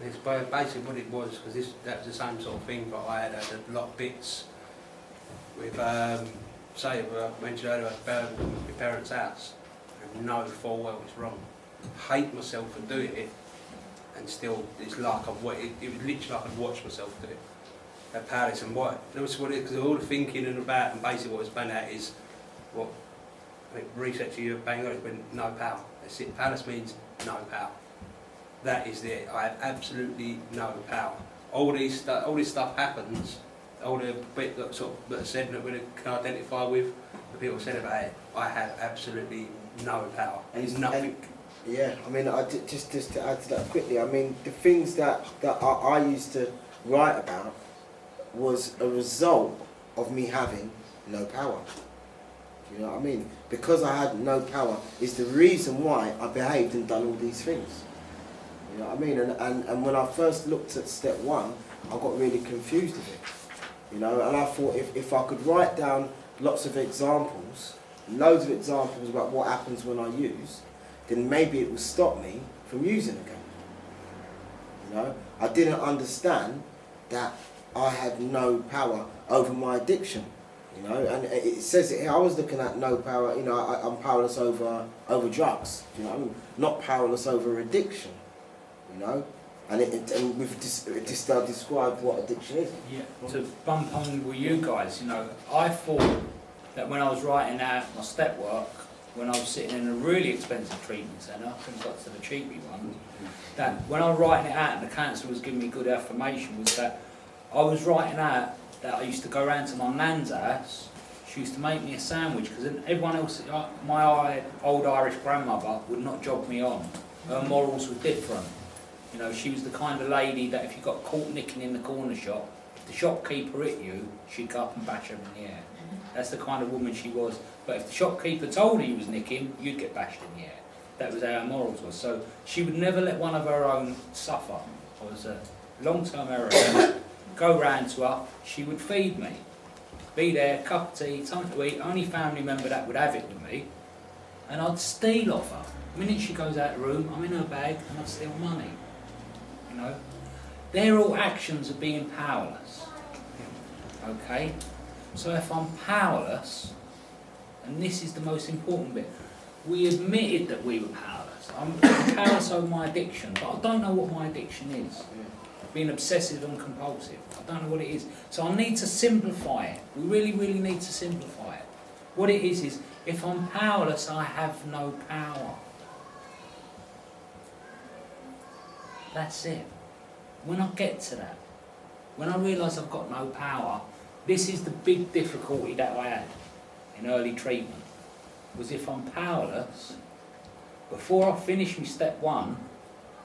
It's basically what it was, because that was the same sort of thing, but I had a lot of bits with, say, I mentioned earlier about my parents' house, and know full well it's wrong. Hate myself for doing it, and still, it's like it was literally like I'd watched myself do it. At Palace and what? That was what it, because all the thinking and about, and basically what it's been at is what, I think research you bang on, it's been no power. That's it. Palace means no power. That is it. I have absolutely no power. All this stuff happens. All the bit that sort of that said that we can identify with, the people said about it. I have absolutely no power. There's nothing. Yeah, I mean, just to add to that quickly, I mean, the things that I used to write about was a result of me having no power. Do you know what I mean? Because I had no power is the reason why I behaved and done all these things. You know what I mean? And when I first looked at step one, I got really confused with it. You know, and I thought if I could write down lots of examples, loads of examples about what happens when I use, then maybe it will stop me from using again. You know, I didn't understand that I had no power over my addiction. You know, and it says it here. I was looking at no power. You know, I'm powerless over drugs. You know, I'm not powerless over addiction. You know, and we've just described what addiction is. Yeah. To bump on with you guys, you know, I thought that when I was writing out my step work, when I was sitting in a really expensive treatment centre, I think I got to the cheapy one, that when I was writing it out and the counsellor was giving me good affirmation, was that I was writing out that I used to go round to my nan's house. She used to make me a sandwich, because everyone else, my old Irish grandmother would not job me on. Her morals were different. You know, she was the kind of lady that if you got caught nicking in the corner shop, if the shopkeeper hit you, she'd go up and bash her in the air. That's the kind of woman she was. But if the shopkeeper told her you was nicking, you'd get bashed in the air. That was how her morals was. So she would never let one of her own suffer. I was a long-term heroine. Go round to her, she would feed me. Be there, cup of tea, something to eat, only family member that would have it with me. And I'd steal off her. The minute she goes out of the room, I'm in her bag and I'd steal money. You know? They're all actions of being powerless. Okay? So if I'm powerless, and this is the most important bit, we admitted that we were powerless. I'm powerless over my addiction, but I don't know what my addiction is. Being obsessive and compulsive. I don't know what it is. So I need to simplify it. We really, really need to simplify it. What it is if I'm powerless, I have no power. That's it. When I get to that, when I realise I've got no power, this is the big difficulty that I had in early treatment, was if I'm powerless, before I finish my step one,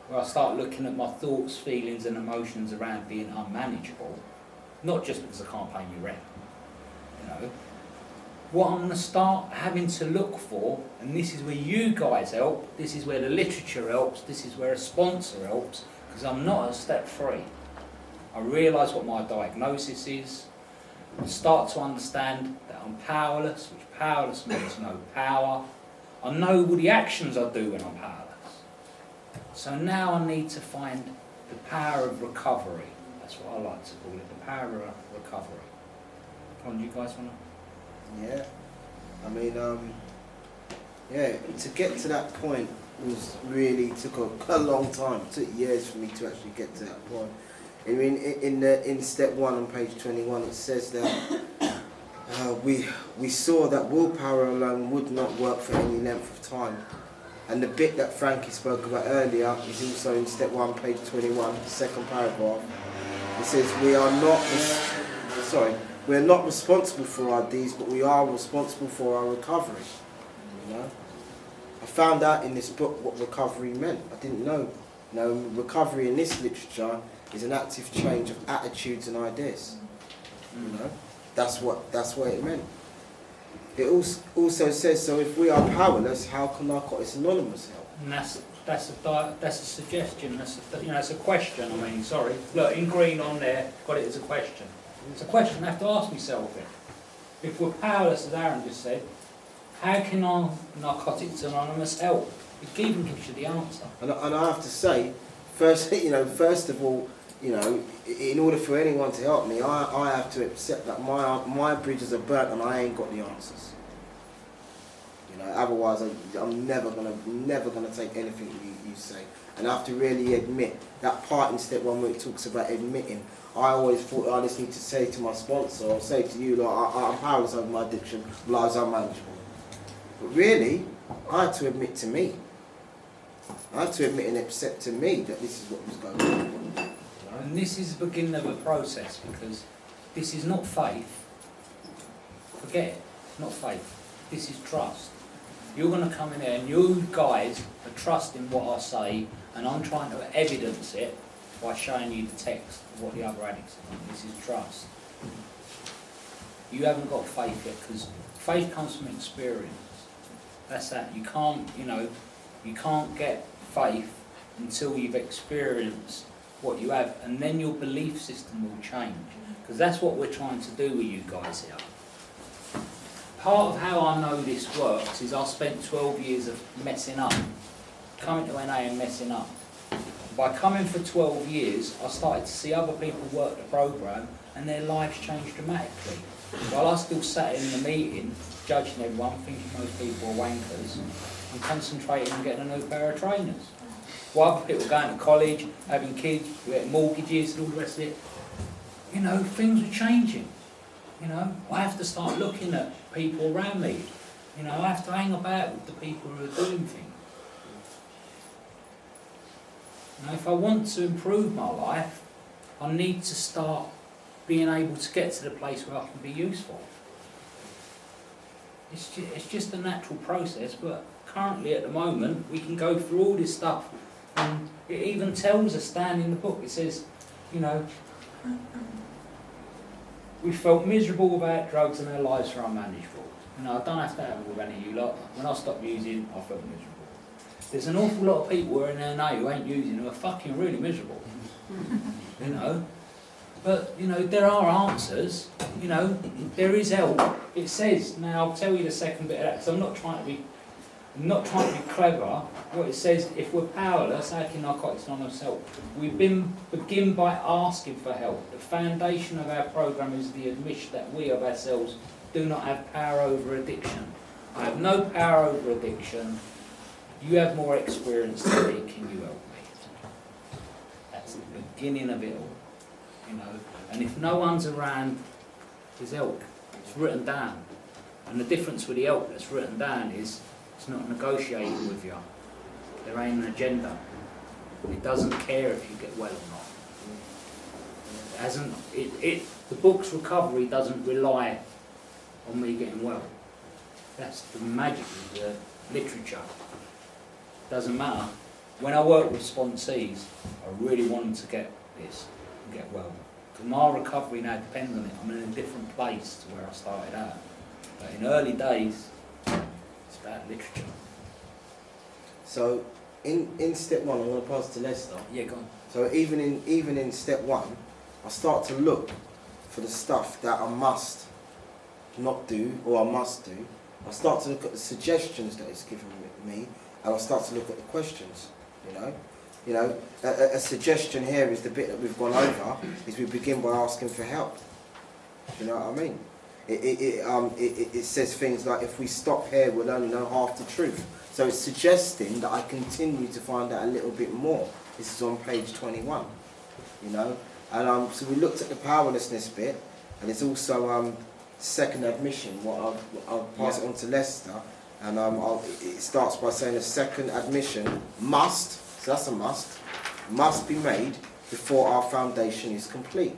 where I start looking at my thoughts, feelings and emotions around being unmanageable, not just because I can't pay my rent, you know, what I'm going to start having to look for, and this is where you guys help, this is where the literature helps, this is where a sponsor helps, because I'm not at step 3. I realise what my diagnosis is, I start to understand that I'm powerless, which powerless means no power. I know what the actions I do when I'm powerless. So now I need to find the power of recovery. That's what I like to call it, the power of recovery. Come on, do you guys want to? Yeah. I mean, yeah, to get to that point was really took a long time. It took years for me to actually get to that point. I mean, in step 1 on page 21, it says that we saw that willpower alone would not work for any length of time. And the bit that Frankie spoke about earlier is also in step 1, page 21, second paragraph. It says we are not responsible for our deeds, but we are responsible for our recovery. You know, I found out in this book what recovery meant. I didn't know. You know, recovery in this literature is an active change of attitudes and ideas. You know, that's what it meant. It also says, so if we are powerless, how can Narcotics Anonymous help? And that's a suggestion. It's a question. I mean, sorry. Look, in green on there, got it as a question. It's a question I have to ask myself. If we're powerless, as Aaron just said, how can Narcotics Anonymous help? It even gives you the answer. And I have to say, first of all, you know, in order for anyone to help me, I have to accept that my bridges are burnt and I ain't got the answers. You know, otherwise I'm never gonna take anything you say. And I have to really admit that part in step 1 where it talks about admitting. I always thought I just need to say to my sponsor or say to you, like, I'm powerless over my addiction, lives unmanageable. But really, I had to admit to me. I had to admit and accept to me that this is what was going on. And this is the beginning of a process, because this is not faith. Forget it. It's not faith. This is trust. You're going to come in there and you guys are trusting what I say, and I'm trying to evidence it by showing you the text of what the other addicts are doing. This is trust. You haven't got faith yet, because faith comes from experience. That's that. You can't get faith until you've experienced what you have, and then your belief system will change, because that's what we're trying to do with you guys here. Part of how I know this works is I spent 12 years of messing up, coming to NA and messing up. By coming for 12 years, I started to see other people work the program and their lives changed dramatically. While I still sat in the meeting, judging everyone, thinking most people are wankers, and concentrating on getting a new pair of trainers. While other people were going to college, having kids, we had mortgages and all the rest of it. You know, things were changing. You know, I have to start looking at people around me. You know, I have to hang about with the people who are doing things. Now, if I want to improve my life, I need to start being able to get to the place where I can be useful. It's just a natural process, but currently at the moment we can go through all this stuff, and it even tells us down in the book, it says, you know, we felt miserable without drugs and our lives were unmanageable. You know, I don't have to have it with any of you lot. When I stopped using, I felt miserable. There's an awful lot of people who are in there now who ain't using who are fucking really miserable. You know? But, you know, there are answers. You know, there is help. It says, now I'll tell you the second bit of that, because I'm not trying to be clever. What it says, if we're powerless, how can Narcotics Anonymous help? We begin by asking for help. The foundation of our program is the admission that we of ourselves do not have power over addiction. I have no power over addiction. You have more experience than me. Can you help me? That's the beginning of it all. You know, and if no one's around, there's help. It's written down. And the difference with the help that's written down is it's not negotiating with you. There ain't an agenda. It doesn't care if you get well or not. It hasn't. The book's recovery doesn't rely on me getting well. That's the magic of the literature. Doesn't matter. When I work with sponsees, I really want them to get this and get well. Because my recovery now depends on it. I'm in a different place to where I started out. But in early days, it's about literature. So, in step 1, I'm going to pass to Lester. Yeah, go on. So even in step 1, I start to look for the stuff that I must not do or I must do. I start to look at the suggestions that it's given me, and I start to look at the questions. You know, a suggestion here is the bit that we've gone over. Is we begin by asking for help. You know what I mean? it says things like, if we stop here, we'll only know half the truth. So it's suggesting that I continue to find out a little bit more. This is on page 21, you know. And so we looked at the powerlessness bit, and it's also second admission. What I'll pass it on to Lester, and it starts by saying a second admission must, so that's a must be made before our foundation is complete.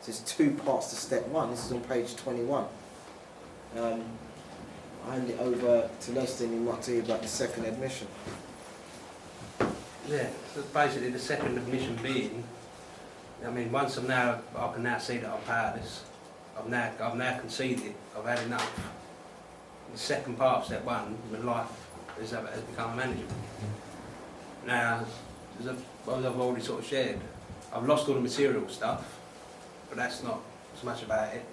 So there's 2 parts to step 1. This is on page 21. I hand it over to Lester, and he might tell you about the second admission. Yeah, so basically the second admission being, I mean, once I can now see that I'm powerless. I've now conceded. I've had enough. The second part of step 1, my life has become manageable. Now, as I've already sort of shared, I've lost all the material stuff, but that's not so much about it.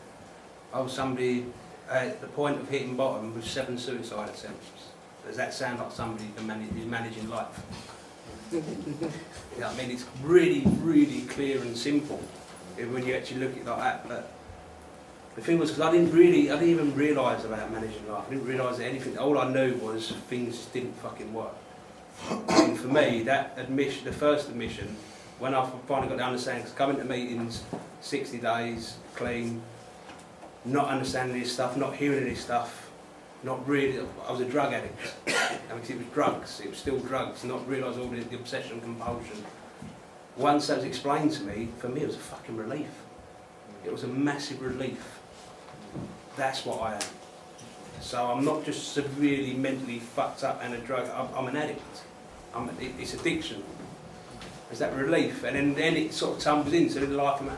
I was somebody at the point of hitting bottom with 7 suicide attempts. Does that sound like somebody who's managing life? Yeah, I mean, it's really, really clear and simple when you actually look at it like that. But the thing was, because I didn't even realise about managing life. I didn't realise that anything. All I knew was things just didn't fucking work. And for me, that admission, the first admission, when I finally got to understand, because coming to meetings, 60 days, clean, not understanding this stuff, not hearing this stuff, not really, I was a drug addict. I mean, it was drugs, it was still drugs, not realise all the obsession, compulsion. Once that was explained to me, for me it was a fucking relief. It was a massive relief. That's what I am. So I'm not just severely mentally fucked up and a drug, I'm an addict. It's addiction. There's that relief, and then it sort of tumbles into the life of man.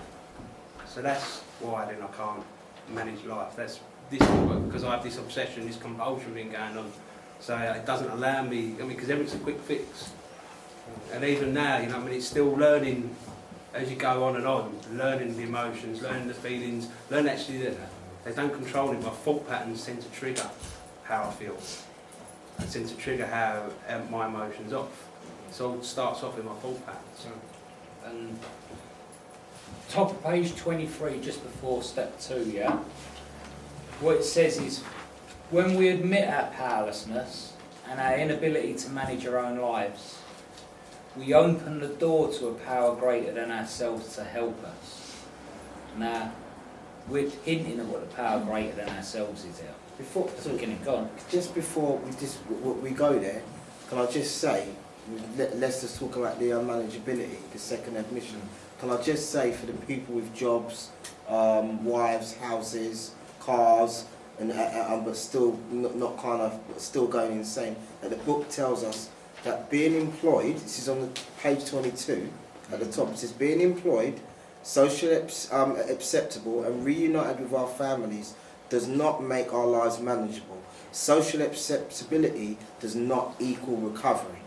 So that's why then I can't manage life. That's this, because I have this obsession, this compulsion thing going on. So it doesn't allow me, I mean, because everything's a quick fix. And even now, you know, I mean, it's still learning as you go on and on, learning the emotions, learning the feelings, learn actually that they don't control me. My thought patterns tend to trigger how I feel. They tend to trigger how my emotions off. So it starts off with my thought patterns. And top of page 23, just before step 2, yeah? What it says is, when we admit our powerlessness and our inability to manage our own lives, we open the door to a power greater than ourselves to help us. Now, we're hinting at what the power greater than ourselves is here. Just before we go there, can I just say, let's just talk about the unmanageability, the second admission. Can I just say, for the people with jobs, wives, houses, cars, and but still not kind of still going insane, that the book tells us that being employed, this is on page 22 at the top, it says being employed, socially acceptable and reunited with our families does not make our lives manageable. Social acceptability does not equal recovery.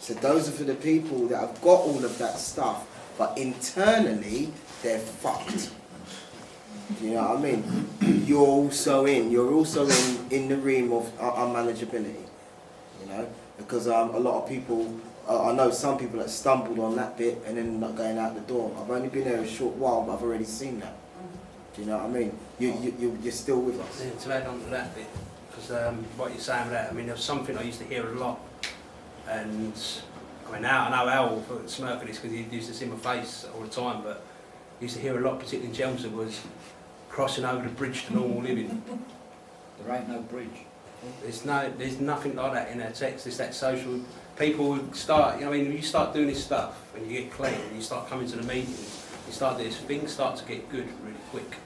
So those are for the people that have got all of that stuff, but internally they're fucked. Do you know what I mean? You're also in the realm of unmanageability. You know, because a lot of people, I know some people that stumbled on that bit and then not going out the door. I've only been there a short while, but I've already seen that. Do you know what I mean? You're still with us. Yeah, to add on to that bit, because what you're saying about that, I mean, there was something I used to hear a lot, and I mean, now I know Al will smirk at this because he used to see my face all the time, but I used to hear a lot, particularly in Chelmsford, was crossing over the bridge to normal living. There ain't no bridge. There's nothing like that in our text. It's that social. People start. I mean, when you start doing this stuff, when you get clean, and you start coming to the meetings, you start this. Things start to get good really quick,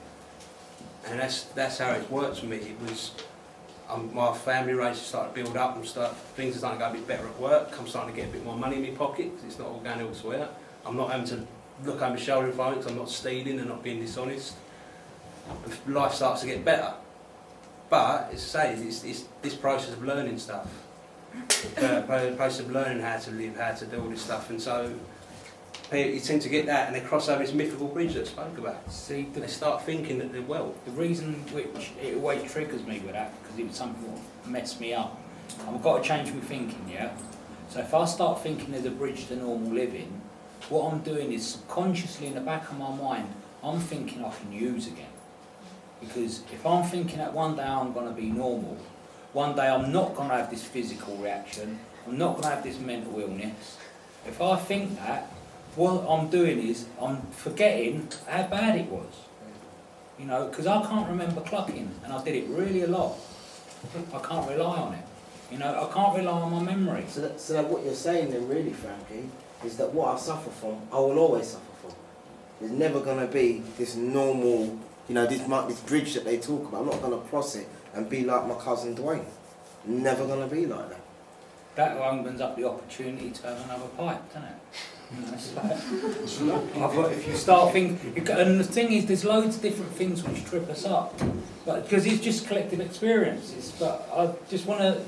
and that's how it works for me. It was my family rates started to build up and things are starting to go a bit better at work. I'm starting to get a bit more money in my pocket because it's not all going elsewhere. I'm not having to look over my shoulder if I because I'm not stealing and not being dishonest. Life starts to get better. But, as I say, it's this process of learning stuff. Process of learning how to live, how to do all this stuff. And so, you tend to get that and they cross over this mythical bridge that I spoke about. See, they start thinking that they're well. The reason which it always triggers me with that, because it was something that messed me up, I've got to change my thinking, yeah? So if I start thinking there's a bridge to normal living, what I'm doing is subconsciously in the back of my mind, I'm thinking I can use again. Because if I'm thinking that one day I'm going to be normal, one day I'm not going to have this physical reaction, I'm not going to have this mental illness, if I think that, what I'm doing is I'm forgetting how bad it was. You know, because I can't remember clucking, and I did it really a lot. I can't rely on it. You know, I can't rely on my memory. So that what you're saying then really, Frankie, is that what I suffer from, I will always suffer from. There's never going to be this normal, you know, this bridge that they talk about. I'm not going to cross it and be like my cousin Dwayne. Never going to be like that. That opens up the opportunity to have another pipe, doesn't it? You know, it's like, if you start thinking, and the thing is, there's loads of different things which trip us up, but because it's just collective experiences. But I just want to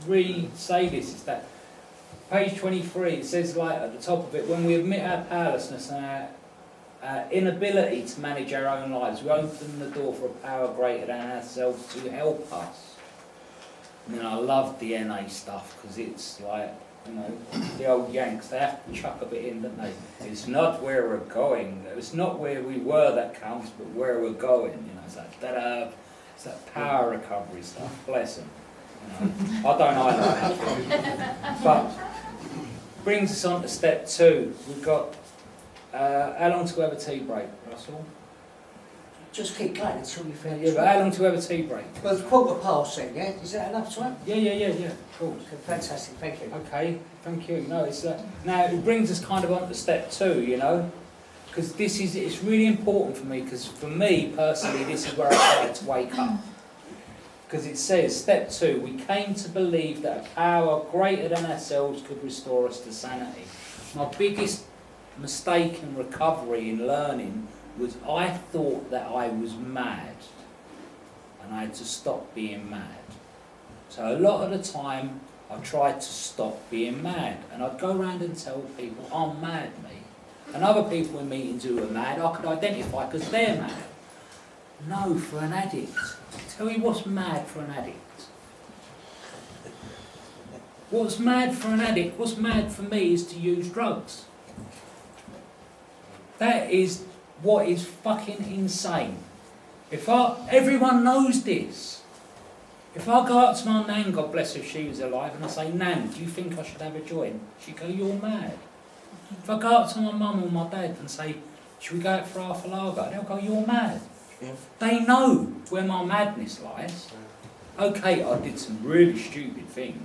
re-say this: is that page 23? It says, like at the top of it, when we admit our powerlessness and our inability to manage our own lives, we open the door for a power greater than ourselves to help us. And then I love the NA stuff because it's like, you know, the old Yanks, they have to chuck a bit in, don't they? It's not where we're going, it's not where we were that counts, but where we're going. You know, it's like it's that power recovery stuff. Bless them. You know, I don't like that. But brings us on to step 2. We've got how long to have a tea break, Russell? Just keep going until you finish. Yeah, but how long to have a tea break? Well, it's 1:15 then, yeah? Is that enough time? Yeah. Cool. Okay, fantastic, thank you. Okay, thank you. No, it's now it brings us kind of on to step 2, you know, because it's really important for me. Because for me personally, this is where I started to wake up. Because it says, step 2, we came to believe that a power greater than ourselves could restore us to sanity. My biggest mistake in recovery, in learning, was I thought that I was mad and I had to stop being mad. So a lot of the time I tried to stop being mad, and I'd go around and tell people, I'm mad, mate. And other people in meetings who were mad, I could identify because they're mad. No, for an addict. Tell me what's mad for an addict. What's mad for an addict, what's mad for me is to use drugs. That is what is fucking insane. Everyone knows this. If I go up to my nan, God bless her, if she was alive, and I say, Nan, do you think I should have a joint? She'd go, you're mad. If I go up to my mum or my dad and say, should we go out for half a lager? They'll go, you're mad. Yeah. They know where my madness lies. Okay, I did some really stupid things.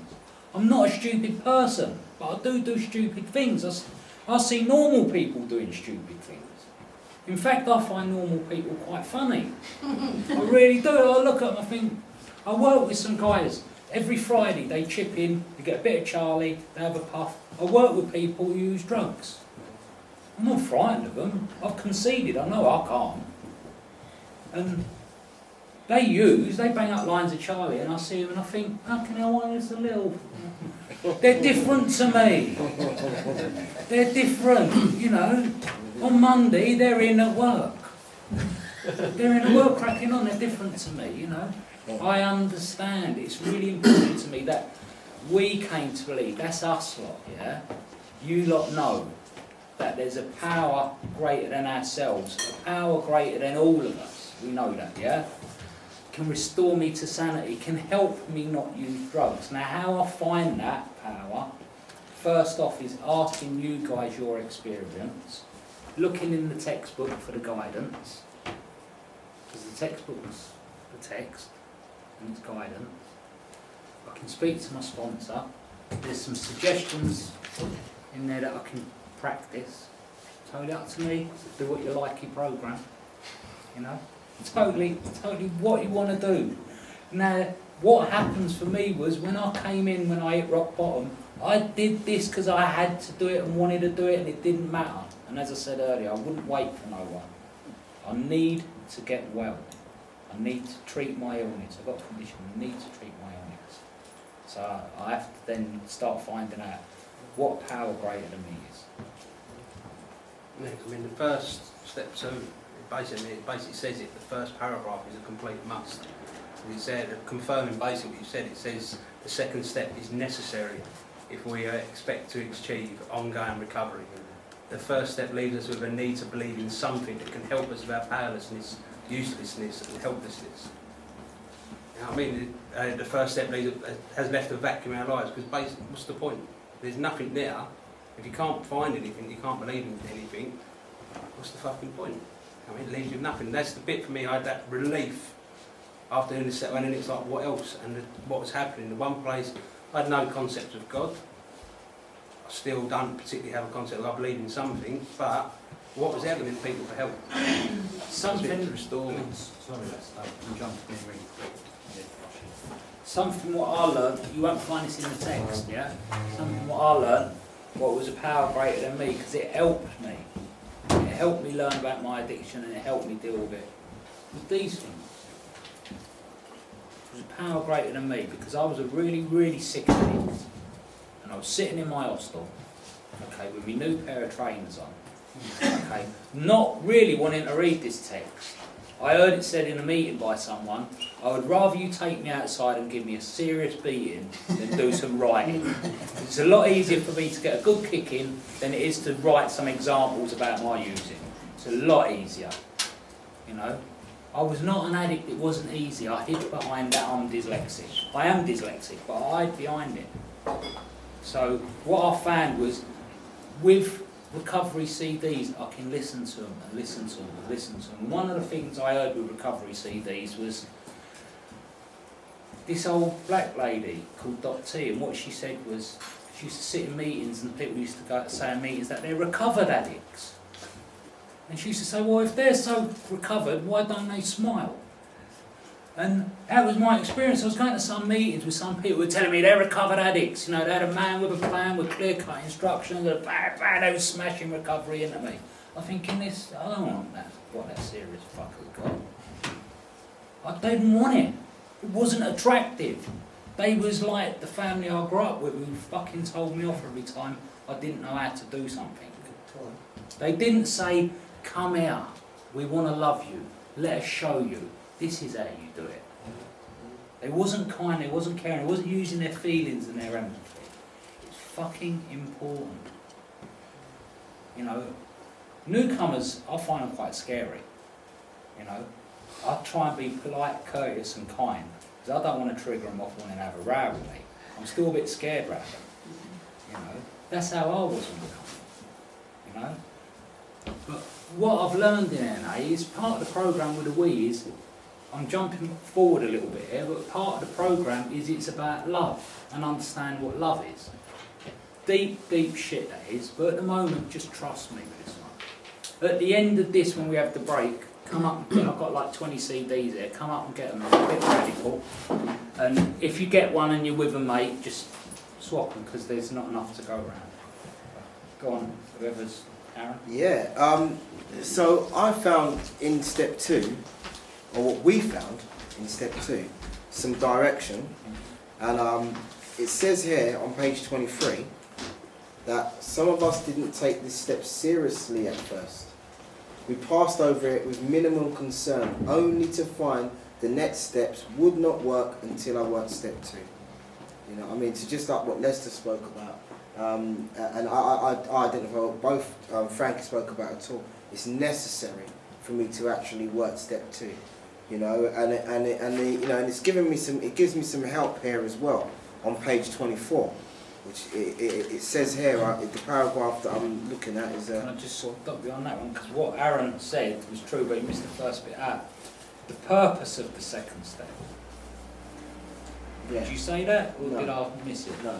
I'm not a stupid person, but I do stupid things. I see normal people doing stupid things. In fact, I find normal people quite funny. I really do. I look at them, I think, I work with some guys. Every Friday they chip in, they get a bit of Charlie, they have a puff. I work with people who use drugs. I'm not frightened of them. I've conceded, I know I can't. And they bang up lines of Charlie, and I see them and I think, how can I want this a little? They're different to me. They're different, you know. On Monday, they're in at work. They're in at work cracking on, they're different to me, you know. I understand. It's really important to me that we came to believe, that's us lot, yeah? You lot know that there's a power greater than ourselves, a power greater than all of us. We know that, yeah? Can restore me to sanity, can help me not use drugs. Now, how I find that power, first off, is asking you guys your experience, looking in the textbook for the guidance, because the textbook's the text and it's guidance. I can speak to my sponsor. There's some suggestions in there that I can practice. Totally up to me. Do what you like, your program. You know, totally what you want to do. Now, what happens for me was when I came in, when I hit rock bottom, I did this because I had to do it and wanted to do it, and it didn't matter. And as I said earlier, I wouldn't wait for no one. I need to get well. I need to treat my illness. I've got a condition. I need to treat my illness. So I have to then start finding out what power greater than me is. I mean, the first step 2, it basically says it. The first paragraph is a complete must. It said, confirming basically what you said, it says the second step is necessary if we expect to achieve ongoing recovery. The first step leaves us with a need to believe in something that can help us with our powerlessness uselessness and helplessness. You know what I mean? The first step has left a vacuum in our lives, because basically, what's the point? There's nothing there. If you can't find anything, you can't believe in anything, what's the fucking point? I mean, it leaves you with nothing. That's the bit for me, I had that relief after doing the step, and then it's like, what else? And what was happening? In one place, I had no concept of God. I still don't particularly have a concept of I believe in something, but what was evident in people for help? Something to restore me. Sorry, I'm jumping in really quick. Something what I learned, you won't find this in the text, yeah? Something what I learned, what was a power greater than me, because it helped me. It helped me learn about my addiction and it helped me deal with it. With these things. It was a power greater than me, because I was a really, really sick addict. And I was sitting in my hostel, okay, with my new pair of trainers on, okay, not really wanting to read this text. I heard it said in a meeting by someone, I would rather you take me outside and give me a serious beating than do some writing. It's a lot easier for me to get a good kick in than it is to write some examples about my using. It's a lot easier, you know. I was not an addict, it wasn't easy. I hid behind that I'm dyslexic. I am dyslexic, but I hide behind it. So what I found was, with recovery CDs, I can listen to them and listen to them and listen to them. One of the things I heard with recovery CDs was this old black lady called Dot T, and what she said was, she used to sit in meetings and people used to go say in meetings that they're recovered addicts. And she used to say, well, if they're so recovered, why don't they smile? And that was my experience. I was going to some meetings with some people who were telling me they're recovered addicts. You know, they had a man with a plan with clear-cut instructions, and bang, bang, they were smashing recovery into me. I'm thinking this, I don't want that, what that serious fucker got. I didn't want it. It wasn't attractive. They was like the family I grew up with who fucking told me off every time I didn't know how to do something. They didn't say, come here, we want to love you, let us show you. This is how you do it. They wasn't kind, they wasn't caring, they wasn't using their feelings and their empathy. It's fucking important. You know, newcomers, I find them quite scary. You know, I try and be polite, courteous and kind, because I don't want to trigger them off wanting to have a row with me. I'm still a bit scared about them. You know, that's how I was when I come. You know? But what I've learned in NA is part of the programme with the we is, I'm jumping forward a little bit here, but part of the programme is it's about love and understand what love is. Deep, deep shit that is, but at the moment, just trust me with this one. At the end of this, when we have the break, come up and get, I've got like 20 CDs here, come up and get them, they're a bit radical. And if you get one and you're with a mate, just swap them, because there's not enough to go around. Go on, whoever's, Aaron? Yeah, so I found in step 2, or what we found in step 2, some direction, and it says here on page 23 that some of us didn't take this step seriously at first. We passed over it with minimal concern, only to find the next steps would not work until I worked step 2. You know, I mean, to just like what Lester spoke about, and I identify what both Frankie spoke about at all. It's necessary for me to actually work step 2. You know, and it's given me some. It gives me some help here as well on page 24, which it says here. The paragraph that I'm looking at is. Can I just stop you on that one? Because what Aaron said was true, but he missed the first bit out. The purpose of the second step. Yeah. Did you say that, or No. did I miss it? No.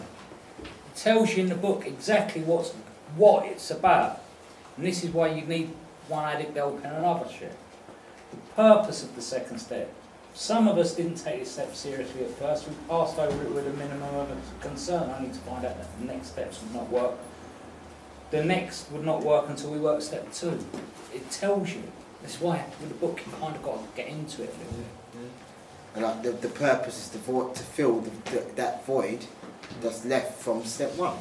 It tells you in the book exactly what it's about, and this is why you need one addict helping another shit. The purpose of the second step. Some of us didn't take this step seriously at first. We passed over it with a minimum of concern, only to find out that the next steps would not work. The next would not work until we worked step 2. It tells you. That's why with the book you kind of got to get into it a little bit. And the purpose is to fill that void that's left from step 1,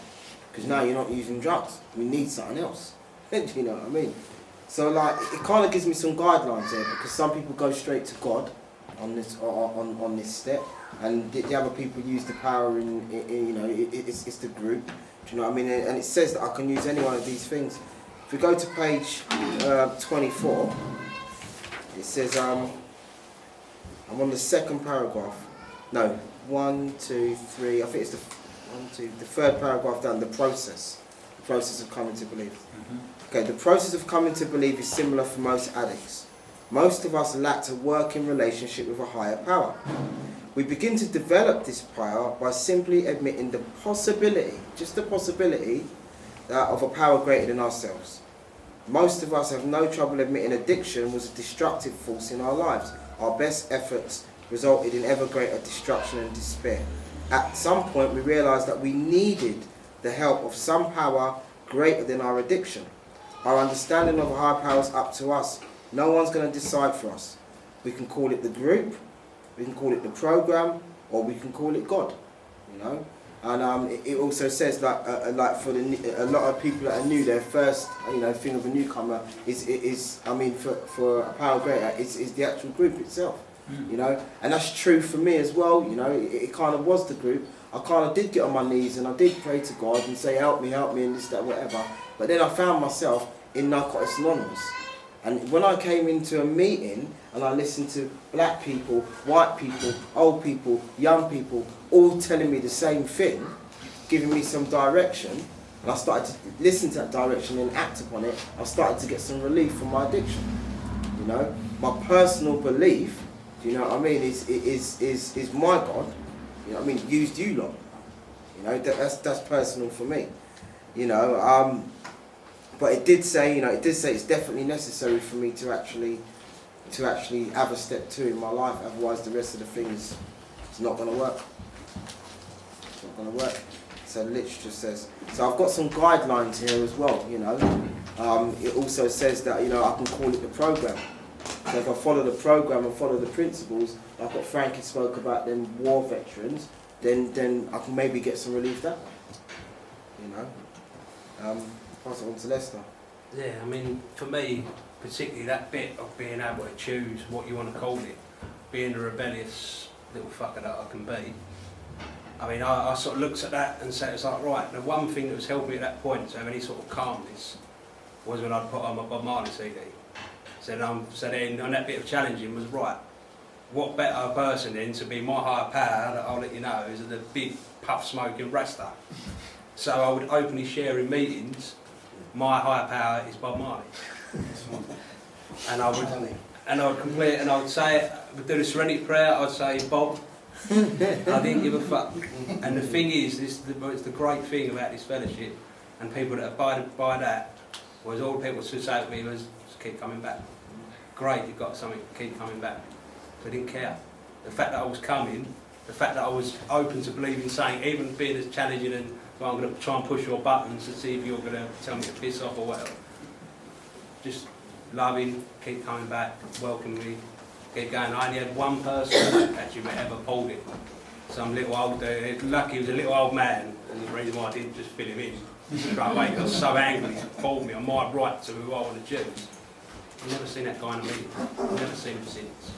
because now you're not using drugs. We need something else. Do you know what I mean? So like, it kind of gives me some guidelines here, because some people go straight to God on this on this step, and the other people use the power in you know, it's the group. Do you know what I mean? And it says that I can use any one of these things. If we go to page 24, It says, I'm on the second paragraph. No, 1, 2, 3. I think it's the third paragraph down. The process of coming to believe. Okay, the process of coming to believe is similar for most addicts. Most of us lack a working relationship with a higher power. We begin to develop this power by simply admitting the possibility, just the possibility, of a power greater than ourselves. Most of us have no trouble admitting addiction was a destructive force in our lives. Our best efforts resulted in ever greater destruction and despair. At some point we realised that we needed the help of some power greater than our addiction. Our understanding of a higher power is up to us. No one's going to decide for us. We can call it the group, we can call it the program, or we can call it God. You know, and it also says that like for a lot of people that are new, their first thing of a newcomer is for a power greater is the actual group itself. You know, and that's true for me as well. You know, it kind of was the group. I kind of did get on my knees and I did pray to God and say, help me, and this, that, whatever. But then I found myself in Narcotics Anonymous. And when I came into a meeting and I listened to black people, white people, old people, young people, all telling me the same thing, giving me some direction, and I started to listen to that direction and act upon it, I started to get some relief from my addiction. You know, my personal belief, you know what I mean, is my God, you know what I mean, used you lot. You know, that's personal for me. You know, but it did say it's definitely necessary for me to actually have a step 2 in my life. Otherwise, the rest of the thing is not going to work. It's not going to work. So the literature says. So I've got some guidelines here as well. You know, it also says that I can call it the program. So if I follow the program and follow the principles, like what Frankie spoke about, them war veterans, then I can maybe get some relief that way. You know. Pass it on to Lester. Yeah, I mean, for me, particularly that bit of being able to choose what you want to call it, being the rebellious little fucker that I can be. I mean, I sort of looked at that and said, it's like, right, the one thing that was helping me at that point to have any sort of calmness was when I'd put on my Bob Marley CD. So then on that bit of challenging was, right, what better person then to be my higher power, that I'll let you know, is the big puff-smoking Rasta. So I would openly share in meetings, my higher power is Bob Marley. And I would complete, and I would say it, I would do the Serenity Prayer, I'd say, Bob, I didn't give a fuck. And the thing is, it's the great thing about this fellowship, and people that abided by that, was all people should say to me was, just keep coming back. Great, you've got something, keep coming back. They didn't care. The fact that I was coming, the fact that I was open to believing something, even being as challenging and, well, I'm going to try and push your buttons to see if you're going to tell me to piss off or whatever. Just loving, keep coming back, welcome me, keep going. I only had one person actually ever pulled it. Some little old dude, lucky he was a little old man, and the reason why I didn't just fill him in straight away, he got so angry he pulled me on my right to who I want to choose. I've never seen that guy in a meeting. I've never seen him since.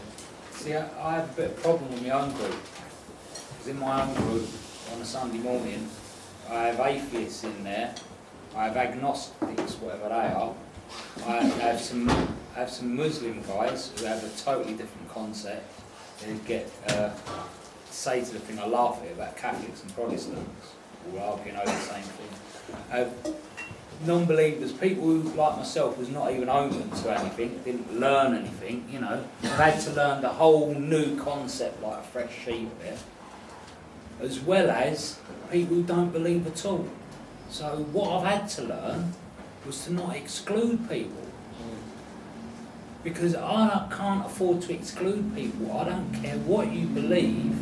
See, I have a bit of a problem with my own group. Because in my own group, on a Sunday morning, I have atheists in there, I have agnostics, whatever they are, I have some Muslim guys who have a totally different concept, who get say to the thing I laugh at about Catholics and Protestants, all arguing over the same thing. Non-believers, people who, like myself, was not even open to anything, didn't learn anything, you know, have had to learn the whole new concept like a fresh sheet of it, as well as people who don't believe at all. So what I've had to learn was to not exclude people. Because I can't afford to exclude people. I don't care what you believe,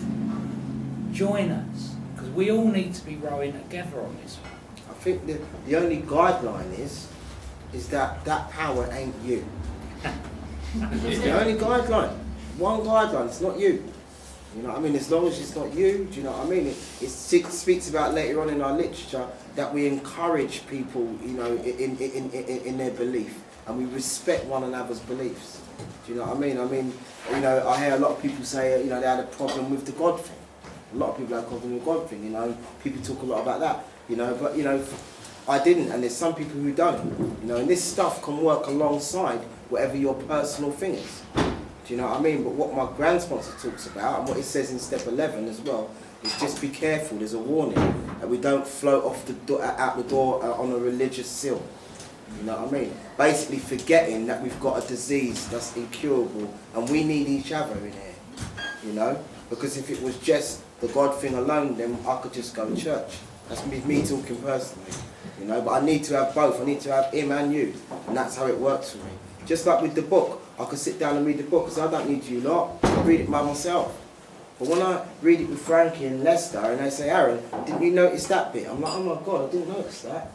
join us. Because we all need to be rowing together on this one. I think the only guideline is that power ain't you. It's the only guideline. One guideline, it's not you. You know what I mean? As long as it's not you, do you know what I mean? It speaks about later on in our literature that we encourage people, you know, in their belief, and we respect one another's beliefs. Do you know what I mean? I mean, you know, I hear a lot of people say, you know, they had a problem with the God thing. A lot of people had a problem with the God thing, you know. People talk a lot about that, you know, but, you know, I didn't, and there's some people who don't, you know, and this stuff can work alongside whatever your personal thing is. Do you know what I mean? But what my grand sponsor talks about, and what it says in step 11 as well, is just be careful. There's a warning that we don't float off out the door on a religious seal. You know what I mean? Basically forgetting that we've got a disease that's incurable and we need each other in here. You know? Because if it was just the God thing alone, then I could just go to church. That's me talking personally. You know? But I need to have both. I need to have him and you. And that's how it works for me. Just like with the book. I could sit down and read the book because I don't need you lot. I read it by myself. But when I read it with Frankie and Lester and they say, Aaron, didn't you notice that bit? I'm like, oh my God, I didn't notice that.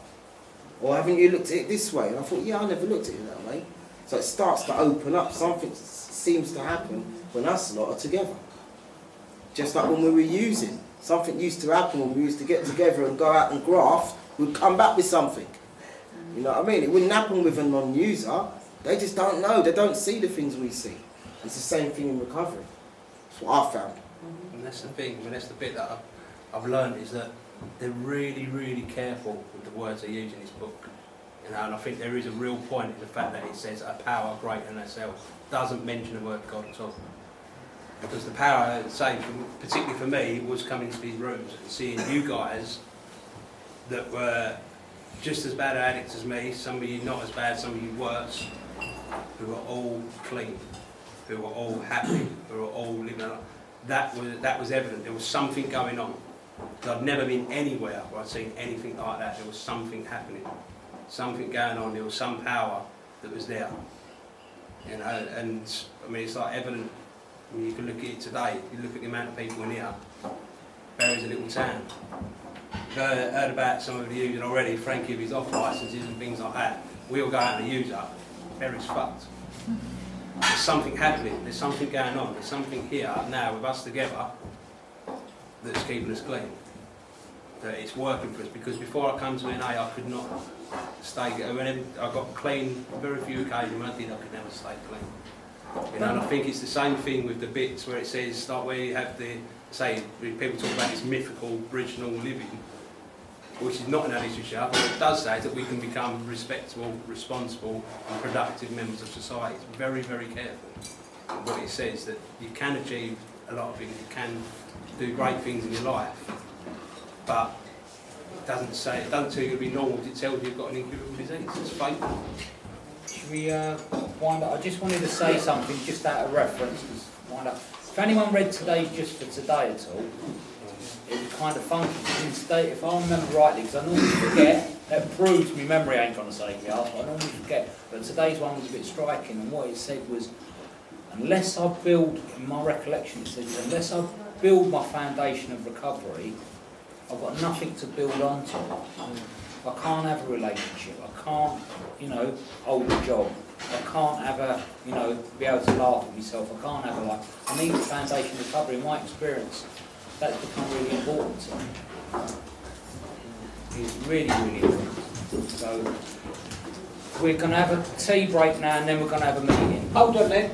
Or haven't you looked at it this way? And I thought, yeah, I never looked at it that way. So it starts to open up. Something seems to happen when us lot are together. Just like when we were using. Something used to happen when we used to get together and go out and graft. We'd come back with something. You know what I mean? It wouldn't happen with a non-user. They just don't know. They don't see the things we see. It's the same thing in recovery. That's what I found. And that's the thing. I mean, that's the bit that I've learned is that they're really, really careful with the words they use in this book. You know, and I think there is a real point in the fact that it says a power greater than ourselves. Doesn't mention the word God at all. Because the power, say, particularly for me, was coming to these rooms and seeing you guys that were just as bad addicts as me, some of you not as bad, some of you worse, who were all clean, who were all happy, who were all living a life. That was evident. There was something going on. I'd never been anywhere where I'd seen anything like that. There was something happening, something going on. There was some power that was there. You know, and I mean, it's like evident. I mean, you can look at it today. You look at the amount of people in here. Bury's a little town. I've heard about some of the users already. Frankie with his off licences and things like that. We all go out and use up. Bury's fucked. There's something happening. There's something going on. There's something here now with us together that's keeping us clean. That it's working for us. Because before I come to NA, I could not stay. Whenever I got clean, very few occasions when I did, I could never stay clean. You know, and I think it's the same thing with the bits where it says start where you have the say people talk about this mythical original living, which is not an addiction, but what it does say is that we can become respectable, responsible, and productive members of society. It's very, very careful. And what it says that you can achieve a lot of things, you can do great things in your life, but it doesn't tell you to be normal. It tells you you've got an incurable disease. It's fatal. Should we wind up? I just wanted to say something just out of reference. Wind up. If anyone read Today's Just for Today at all, it was kind of funky. If I remember rightly, because I normally forget, that proves my memory ain't going to save me up, I normally forget, but today's one was a bit striking, and what it said was, unless I build, in my recollection it says, unless I build my foundation of recovery, I've got nothing to build onto. I can't have a relationship, I can't, hold a job, I can't have be able to laugh at myself, I can't have a life. I need a foundation of recovery. In my experience, that's become really important to me. It's really, really important. So, we're going to have a tea break now and then we're going to have a meeting. Hold on then.